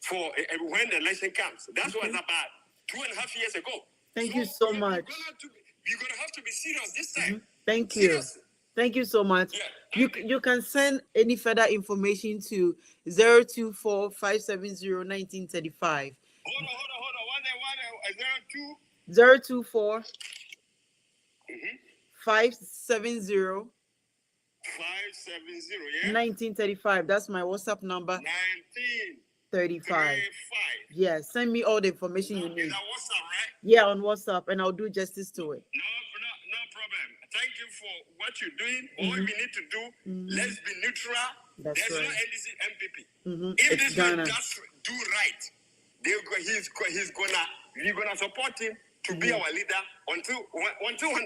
for when the election comes. That was about 2.5 years ago. Thank you so much. You're going to have to be serious this time. Thank you. Seriously. Thank you so much. Yeah. You can send any further information to 024 570 1935. Hold on. 024 570 1935. That's my WhatsApp number. 1935. Yeah, send me all the information you need. Is that WhatsApp, right? Yeah, on WhatsApp, and I'll do justice to it. No problem. Thank you for for what you're doing, all we need to do, let's be neutral. That's There's right. no NDC MPP. If It's this man Ghana. does do right, we're gonna support him to be our leader until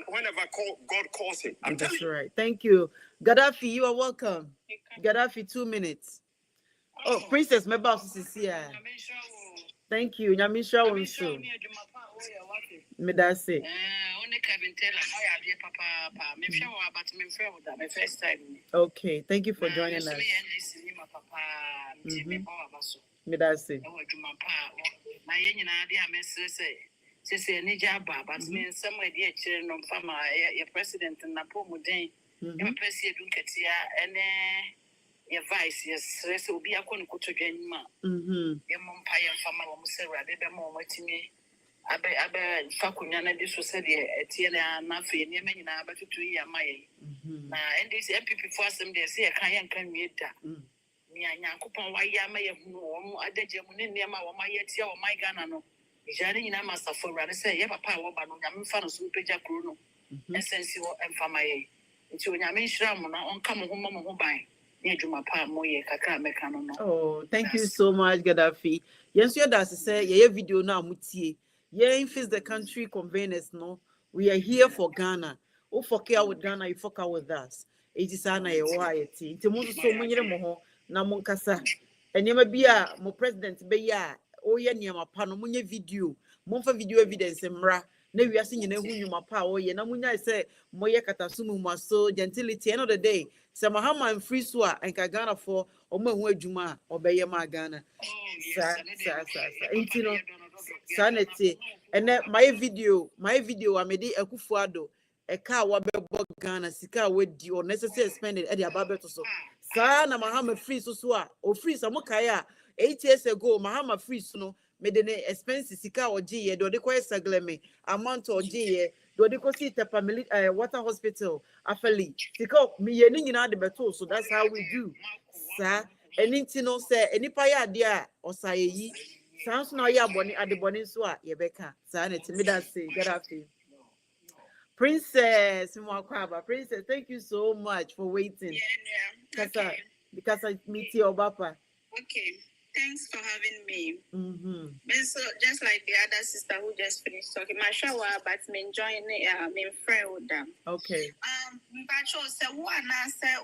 whenever God calls him. I'm telling That's you. right. Thank you. Gaddafi, you are welcome. Gaddafi, 2 minutes. Oh, Princess, my boss is here. Thank you. Nyamisha Wonsu. Medase. Okay, thank you for joining us. Medase. President and Napomudan, your president, your vice, yes, so be a conquer to Genma. Your mumpire farmer, Musera, the more with me. Abe Fakunyana, this was said a Tiana, Mafi, and Yemen, but to year my. And this MPP for some they say a Kayan can meet that. Nyankopon wa ya ma ye hu o adagye mu ne nema wo ma ye tie o my Ghana no jare nyina masafo wrade say ye papa wo ba no nyame fa no so pagya kro no essence wo emfa ma ye nti onyame nhira mo na onka mo ho ban ne adwuma pa mo ye kakra meka no no. Oh, thank you so much, Gaddafi. Yes, you that say ye video na mutie ye face the country conveners no, we are here for Ghana. O fuck with Ghana, you fuck out with us. It is ana ye wa ye ti nti mo so mo nyere mo ho na mo nkasa enema bia mo president be ya o ye niam pa no mo nye video mo fa video evidence mra na wiase nyina hu nyuma pa o ye na mo nya say mo ye katasumu mo so gentility end of the day say Mahama free so a enka Ghana for o ma hu adwuma obeye ma Ghana sa nti no sanity ene my video amede Akufuado eka wa bebo Ghana sika wedi or necessary spending e dia babeto so sa na Mahama free so a o free some kaya 8 years ago Mahama free so no me de expenses sika o ye do de koy sagleme amount o ye do de ko see tepa water hospital afali sika me ye ni nyina de beto so that's how we do sa anything no say enipa ya de a osayeyi sounds no ya boni adeboni so a ye beka sa na timi that say get after Princess Mwakwaba. Princess, thank you so much for waiting. Yeah. Okay. Because I meet your papa. Okay. Thanks for having me. So just like the other sister who just finished talking, my shower, but me enjoying me friend with them. Okay. But say what I say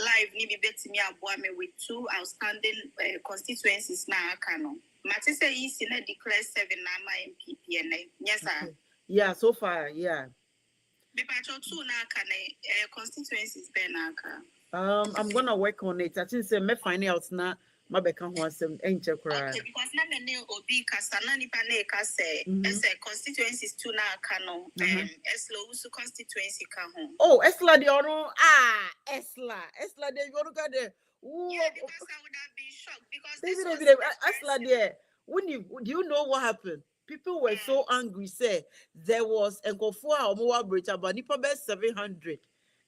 live ni be bet me aboa me with 2 outstanding constituencies na akano. Mati say is in declare 7 na my MPP and yes sir. Okay. Yeah, so far, yeah. Constituencies benaka. I'm gonna work on it. I think say me find out now. My become one some ain't check right. Okay, because na me obi kasana ni pane kase. Constituencies too na kano. Eslo usu constituency ka ho. Oh, Esla de ono Esla de you go there. Yeah, because I would have been shocked because David, Esla there. Do you know what happened? People were so angry. Say there was a Nkofua Omowa bridge about nipa 700.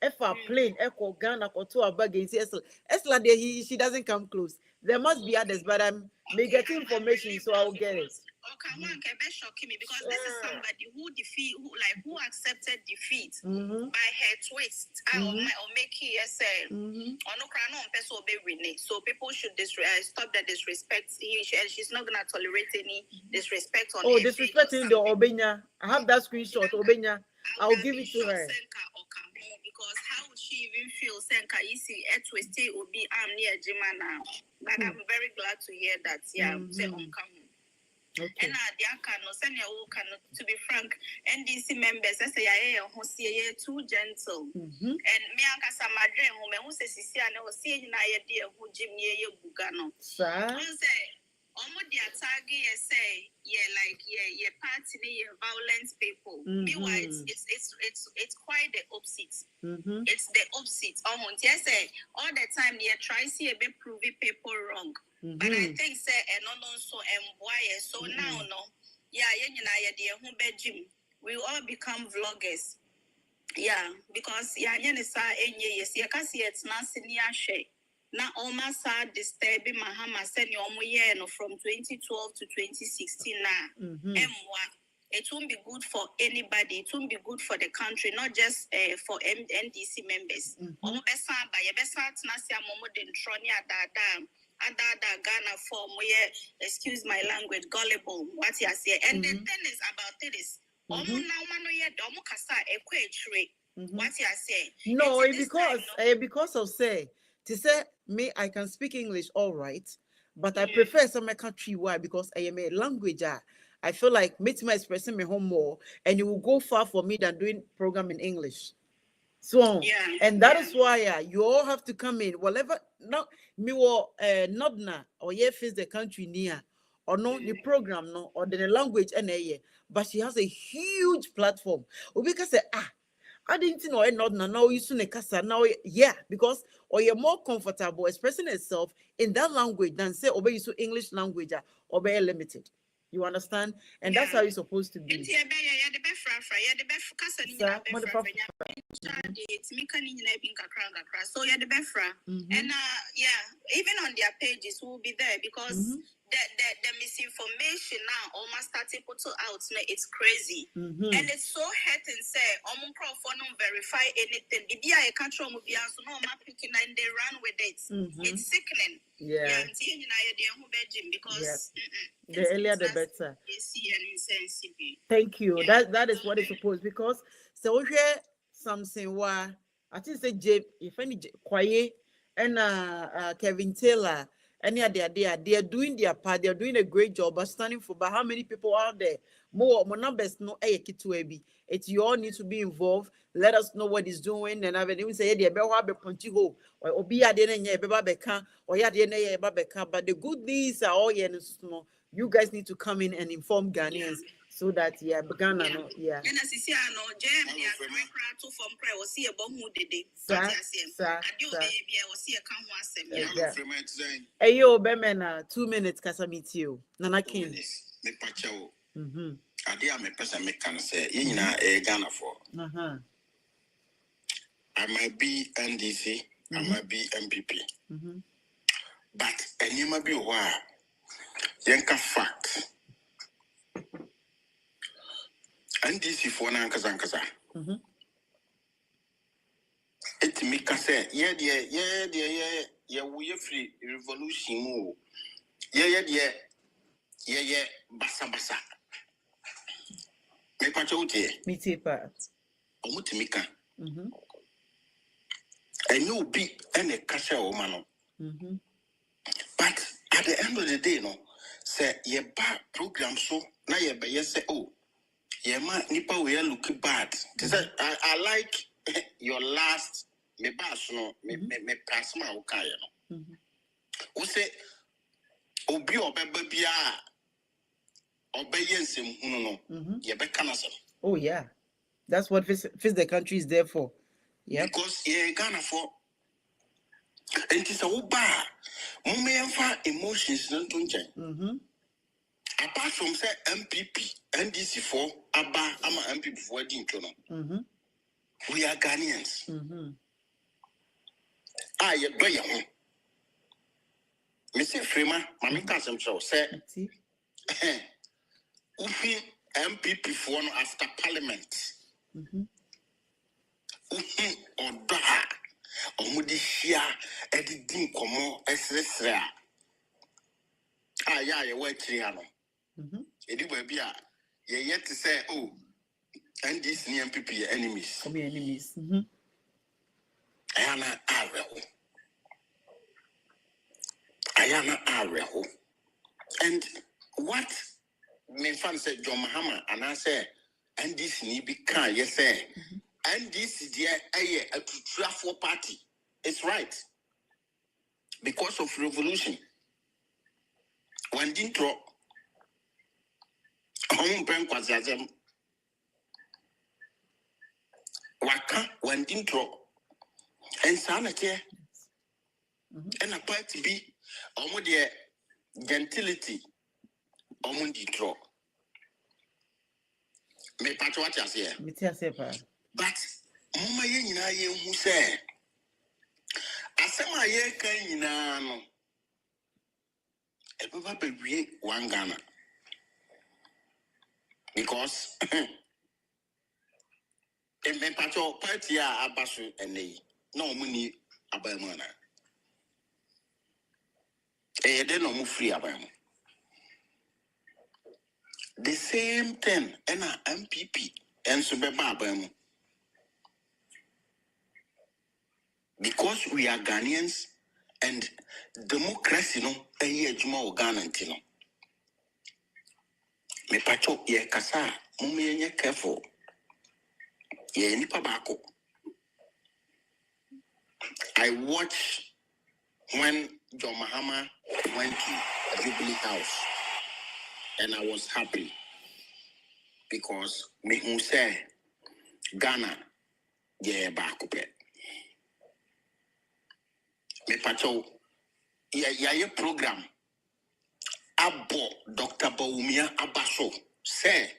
If a plane, Echo Ghana, or to a bag against Esla there, she doesn't come close. There must be others, but I'm getting information, so I'll get it. Okay, one can be shocking me because this is somebody who accepted defeat by her twist. Or make it say, so people should stop the disrespect. She's not gonna tolerate any disrespect on. Oh, disrespecting the Obenya. I have that screenshot, Obenya. I'll give it to her. Because how would she even feel Senka Isi Etwiste will be near Jimana? But I'm very glad to hear that. Yeah, say okay. And to be frank, NDC members, I say I too gentle. And me and Casamadre, who says I was seeing an idea who Jimmy Bugano. The target say party violent people. Meanwhile, it's quite the opposite. It's the opposite. Yes, all the time they try see a bit proving people wrong. But I think say and also so now we all become vloggers. Yeah, because it's not senior share. Now, almost disturbing Mahama send you from 2012 to 2016 now. it won't be good for anybody. It won't be good for the country, not just for NDC members. Ghana form where, excuse my language, gullible. What you say? And the thing is about this. What you say? No, because of say to say me, I can speak English all right, but I prefer some country. Why? Because I am a language. I feel like making my expressing me home more, and it will go far for me than doing program in English. So, and that is why you all have to come in. Whatever, no, me or not na or face the country near or no the program no or the language and but she has a huge platform. Because say I didn't know not now you soon now because or you're more comfortable expressing itself in that language than say obey you English language or be limited. You understand? And that's how it's supposed to be. So yeah, the befra and even on their pages will be there because the misinformation now almost starting put out. It's crazy and it's so hurting. Say for no verify anything. I can't show movie so no picking and they run with it. It's sickening. Because the earlier the better. Thank you. That is what it's supposed because so we hear something where I think say James if any quiet and Kevin Taylor and they are doing their part, they're doing a great job but standing for but how many people out there more numbers no it's you all need to be involved. Let us know what he's doing and I've even say they be punty ho or obi ade na nya beba beka or ya de na ye beka but the good things are all you guys need to come in and inform Ghanaians so that Ghana no and as you see no jam they are to from prayer or see about who did it hey yo bemena 2 minutes kasa meet you Nana King me pacho ade a me person me can say yina Ghana for I might be NDC I might be MPP but any might be why yanka fact NDC for na nkasa it me ka say we free revolution mo basa me pacho tie me take part omutimika and you be any kasha o mano but at the end of the day no say ye bad program so na ye be say oh ye ma nipa we look bad say I like your last me bass no me pass ma o kai no o say obi obeba bia obeye nsem hunu no ye be kana so oh yeah that's what face the country is there for because ye Ghana for and it's a ba mumemfa emotions no to apart from say MPP NDC for aba ama MPP for dinto no we are Ghanaians ye do ye ho me say frema mama ka sem so say ufi MPP for no after parliament ufi odo ha omudi hia edidin komo esresre ye wa kiri ha no edi ba bia ye yet to say oh and this new MPP enemies come enemies ayana areho and what me fan said John Mahama and I say and this need be can yes say and this is a to party it's right because of revolution when dintro pen kwazazem waka when dintro and sanate and a party be almost the gentility almost dintro me patch what you say me tell say but mama ye nyina ye hu say asema ye kan nyina no e baba bewie wan Ghana because in my party abasu and they no money abamana. They no move free abam. The same thing and MPP and Subeba abam. Because we are Ghanaians and democracy no a year juma Ghana no. Me pacho ye kasa mume careful. Ye nipa bako. I watched when John Mahama went to Jubilee House and I was happy because me who say Ghana ye bako pe. Me pacho ye program abo Dr. Baumia Abaso say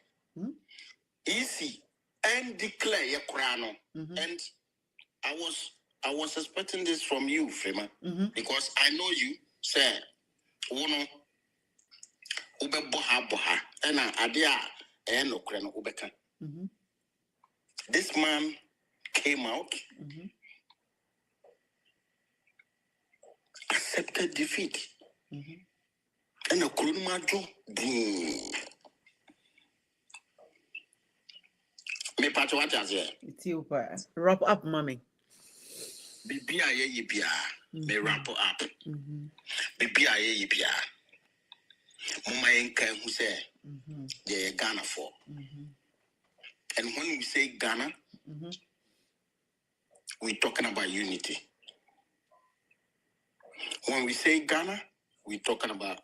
easy and declare ye krano and I was expecting this from you, Frema, because I know you, sir. Uno ube boha and adia and no krano ubeka. This man came out, accepted defeat, and a krunmajo. Me pato what as here. It's you, wrap up, mommy. Bibia ye bia. Me wrap up. Bibia ye bia. Mama yenka who say ye Ghana for. And when we say Ghana, we're talking about unity. When we say Ghana, we're talking about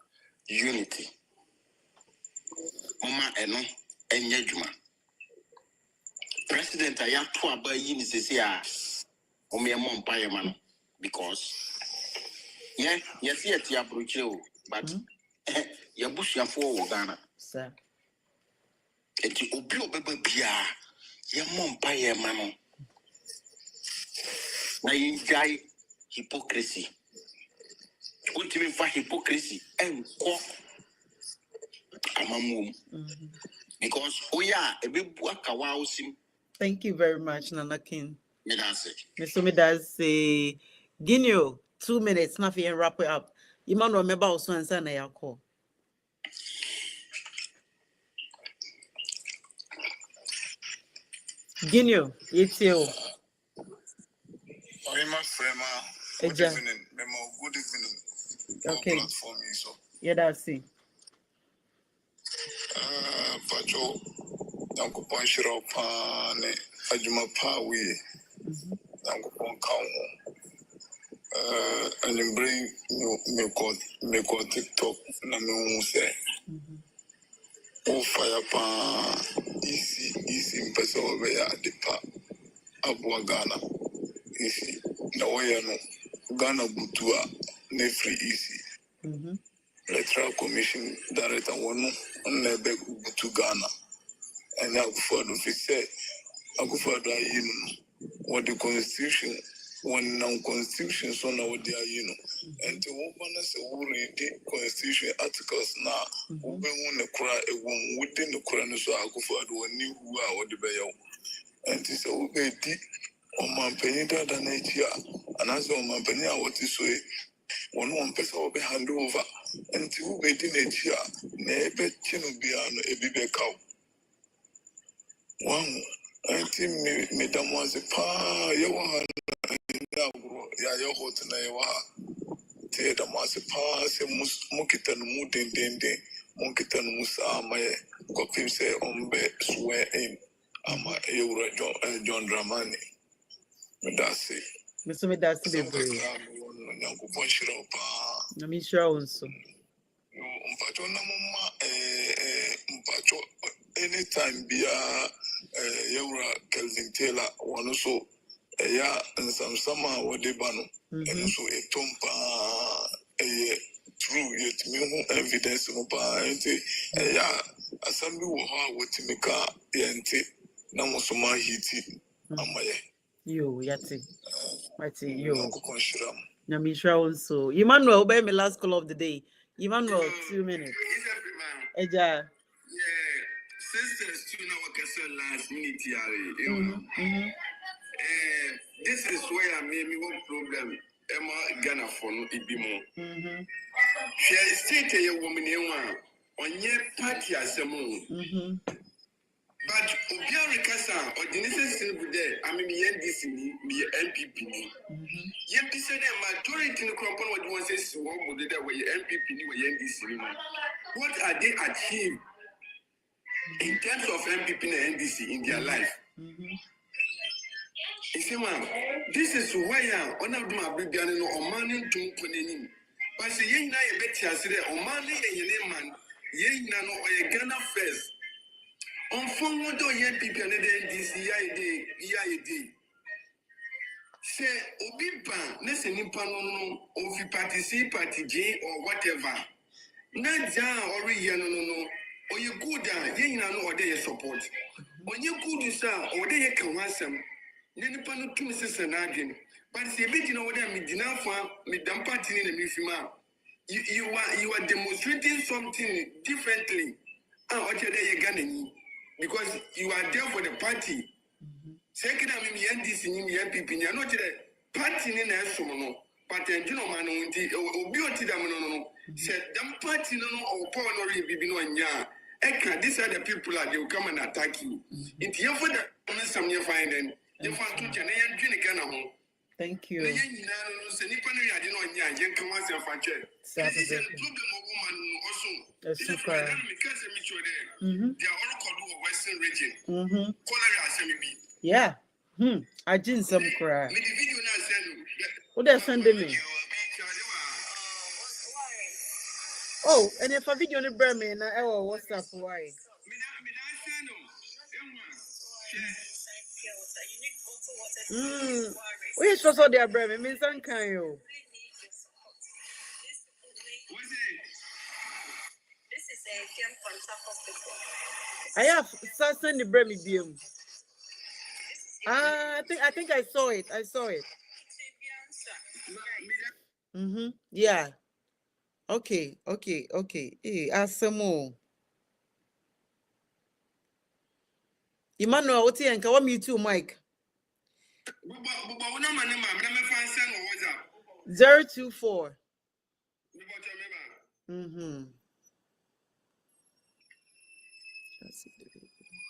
unity. Mama eno enye juma. President ayatu aba yini sisi ya omi emo mpaye mano because yes yet ya broche but ya bush ya for Ghana. Sir. Eti obi obeba bia ya mo mpaye mano. Na yinjai hypocrisy. Ultimate for hypocrisy and because a big thank you very much, Nana King. Mr. Midas say Guinea 2 minutes, nothing and wrap it up. You might remember also and send a call. Guinea, it's you. Good evening. Good evening. Okay. Platform so. Yeah, that's it. Pacho, Uncle Ponchiro Pane, Ajuma Pawi, Uncle Ponkao. And you bring me call TikTok, Namu say. Oh, fire pan, easy, person over the pa, Abua Ghana. Easy. No way, no. Ghana Butua, Nefri easy. Electoral Commission Director one on the to Ghana. And I for the say, I go for the what the Constitution, one non Constitution, so now they are, and to open us a read the Constitution articles now, open the cry a woman within the Quran, so I go for the one new who are the bayo. And it's a okay deep on my penny than and as on my penny, what is way. One person will be hand over until we did it here. Never Chinubiano, a bibe cow. One, I think Madame was a pa, Yawan, your hot and Ayawa. Ted was a pa, say Mukitan Mutin Dende, Munkitan Musa, my copy say on bed swear in. I'm a John Dramani. That's it. Mr. Medasi be brave. I'm sure also. Anytime be Yura Kelvin Taylor one also and some summer what they ban and also a tompa true yet me evidence no pa assembly wo ha what me ka yente na mo so ma hiti amaye yo yati mati yo Nyamisha also. Emmanuel, obey me last call of the day. Emmanuel, 2 minutes. Eja. sisters too now last minute this is where I made me one problem. Emma Ghana for no ibimo. She state a woman on your party as a moon. But Obiara Kasa or the necessary there, I mean, NDC, the MPP. Yet, the majority in the company what you want to say, what would they were MPP, NDC. What are they achieved in terms of MPP and NDC in their life? You see, man, this is why one of them are big and no money to put in. But see, you know, you bet you say, oh, money and your name, man, you know, or Ghana first. On phone, what do you people and the NDC, EID? Say, Obiba, listen, in Panono, or if you participate, party J or whatever. Not down or no. Or you good, you know, or they support. When you good, sir, or they can want some. Then the panel to Mrs. Sanagin. But it's a bit in order, me dinner for me dump party in the Mifima. You are demonstrating something differently. What you're getting because you are there for the party. Second, I mean, NDC, NPP, you're not the party in a sumono. But you know, man, or beauty, no. Said, them party no or power no be no nya. Eka, these are the people that they will come and attack you. If you for the some you find them, you find to Janay and Junicana. Thank you. This is a problem of woman also. They are all called Western region. Yeah. I didn't some cry. What they sending me? Oh, and if a video on the Bremen, what's up? Why? We saw their Bremen, Miss Ankayo. I have sent the Bremen beam. I think I saw it. Yeah. Okay. Hey, Asamo. Emmanuel, what's here? And come me too, Mike. 024.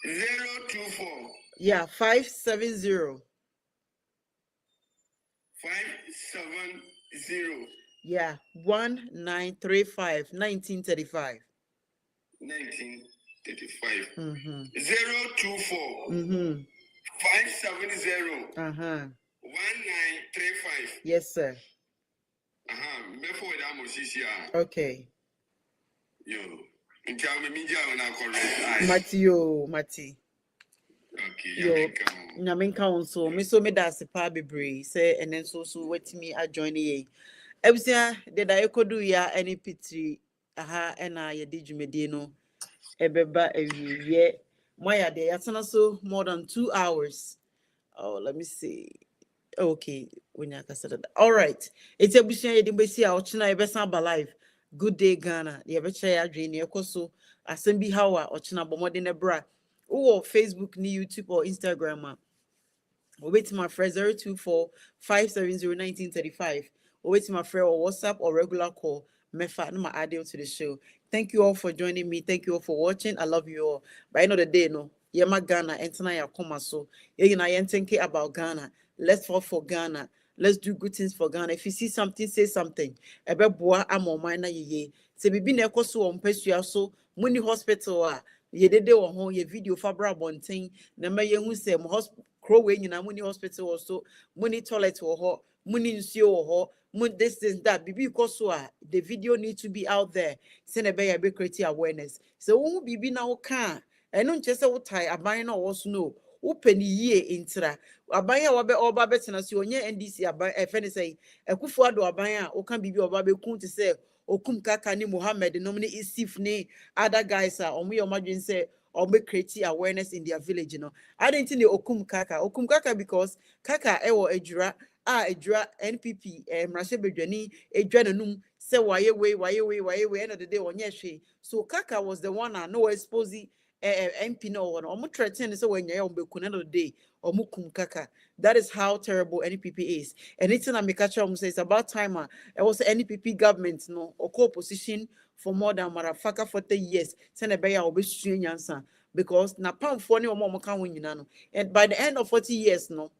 024. Yeah, 570. 570. Yeah, 1935. 1935. 1935. 024. 570. 1935. Yes, sir. Before that, okay. Yo. Mati. Okay, Yaminka so me so me da se pa bebre say and then so wait me I join ye. Ebusia did I could do ya any pity and I did you medino ebeba ye Maya de yatana so more than 2 hours. Oh, let me see. Okay, when you said that. All right. It's a bush you didn't see our China Ebesan live. Good day, Ghana. The Ebecha Adrian, Yokoso, Assembly Hour, or China Bomodine Bra, or Facebook, ni YouTube, or Instagram. Wait to my friend 024 570 1935. Wait to my friend or WhatsApp or regular call. Mefa, no, my audio to the show. Thank you all for joining me. Thank you all for watching. I love you all. By the end of the day, no. Yema Ghana, and tonight I come so. You know, I think about Ghana. Let's fall for Ghana. Let's do good things for Ghana. If you see something, say something. Ebe boa amo mana ye. Se bibi ne koso on pesua so muni hospital a ye dede wo ho ye video fabra bonten na ma ye hu se mo hospital crow we nyina muni hospital also muni toilet wo ho muni nsuo wo ho mun this that bibi koso a the video need to be out there. Se na be ya be create awareness. Se wo bibi na wo ka eno nche se wo tai aban na wo so no upeni yie intira aban ya wabe oba betena si onye NDC aban efe ne sei ekufu ado aban a o kan bibi oba be kun te se okum kaka ni Mohammed no ni Isif ni other guys are omo yomadwin say or make create awareness in their village, you know. I didn't think okum kaka because kaka ewo ejura NPP mrashe bedwani edwa nanum say waye we end of the day onye hwe. So kaka was the one I know exposing MP no one omu threaten so when you be kuneno the day omu kum kaka. That is how terrible NPP is. And it's na make sure say it's about time it was NPP government no or co-opposition for more than marafaka 40 years. Send a beya obi nyansa because na pound for ni omo kan win no. And by the end of 40 years no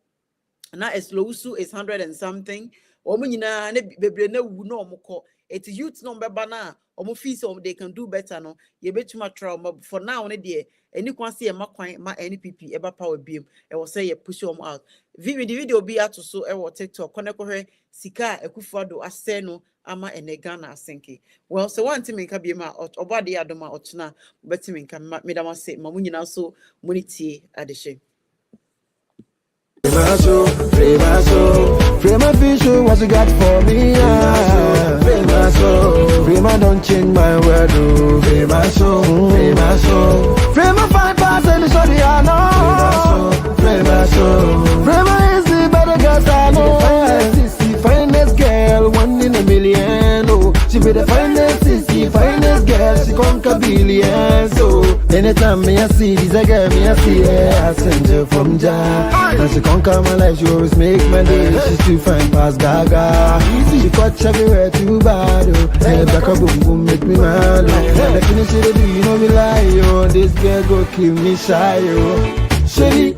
na eslowsu is 100 and something. Omo nyina ne bebre na wu no omo ko. It's youth no beba na omo feel so they can do better no. Ye betuma trauma for now ne de any kwan see ma kwan ma NPP eba power beam. E will say ye push them out. The video be out so e will TikTok koneko sika Akufo-Addo aseno ama enegana asenke. Well, so one thing nka be ma obade adoma otuna betimi nka medama say ma munyina so muniti adehye. Frema fish, what you got for me? Frema don't change my word. Frema fine pass and show the I know. Frema is the better girl I know. Finest girl, 1 in a million. Oh, she be the finest girl, she conquer billions. So anytime me I see this girl, me I see her, I send her from Jah. Now she conquer my life, she always make my day. She's too fine past Gaga. She catch everywhere too bad. Oh, hey, back a boom boom make me mad. Oh, the finish it do you know me lie. Oh, this girl go kill me shy. Oh, Chevy,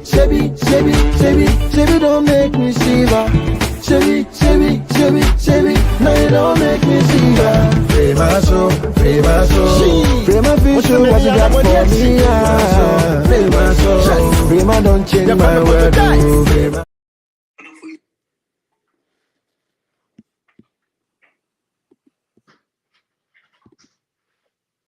don't make me shiver. Chevy, now you don't make me shiver. Frema fish, what you got for me? Frema don't change my word.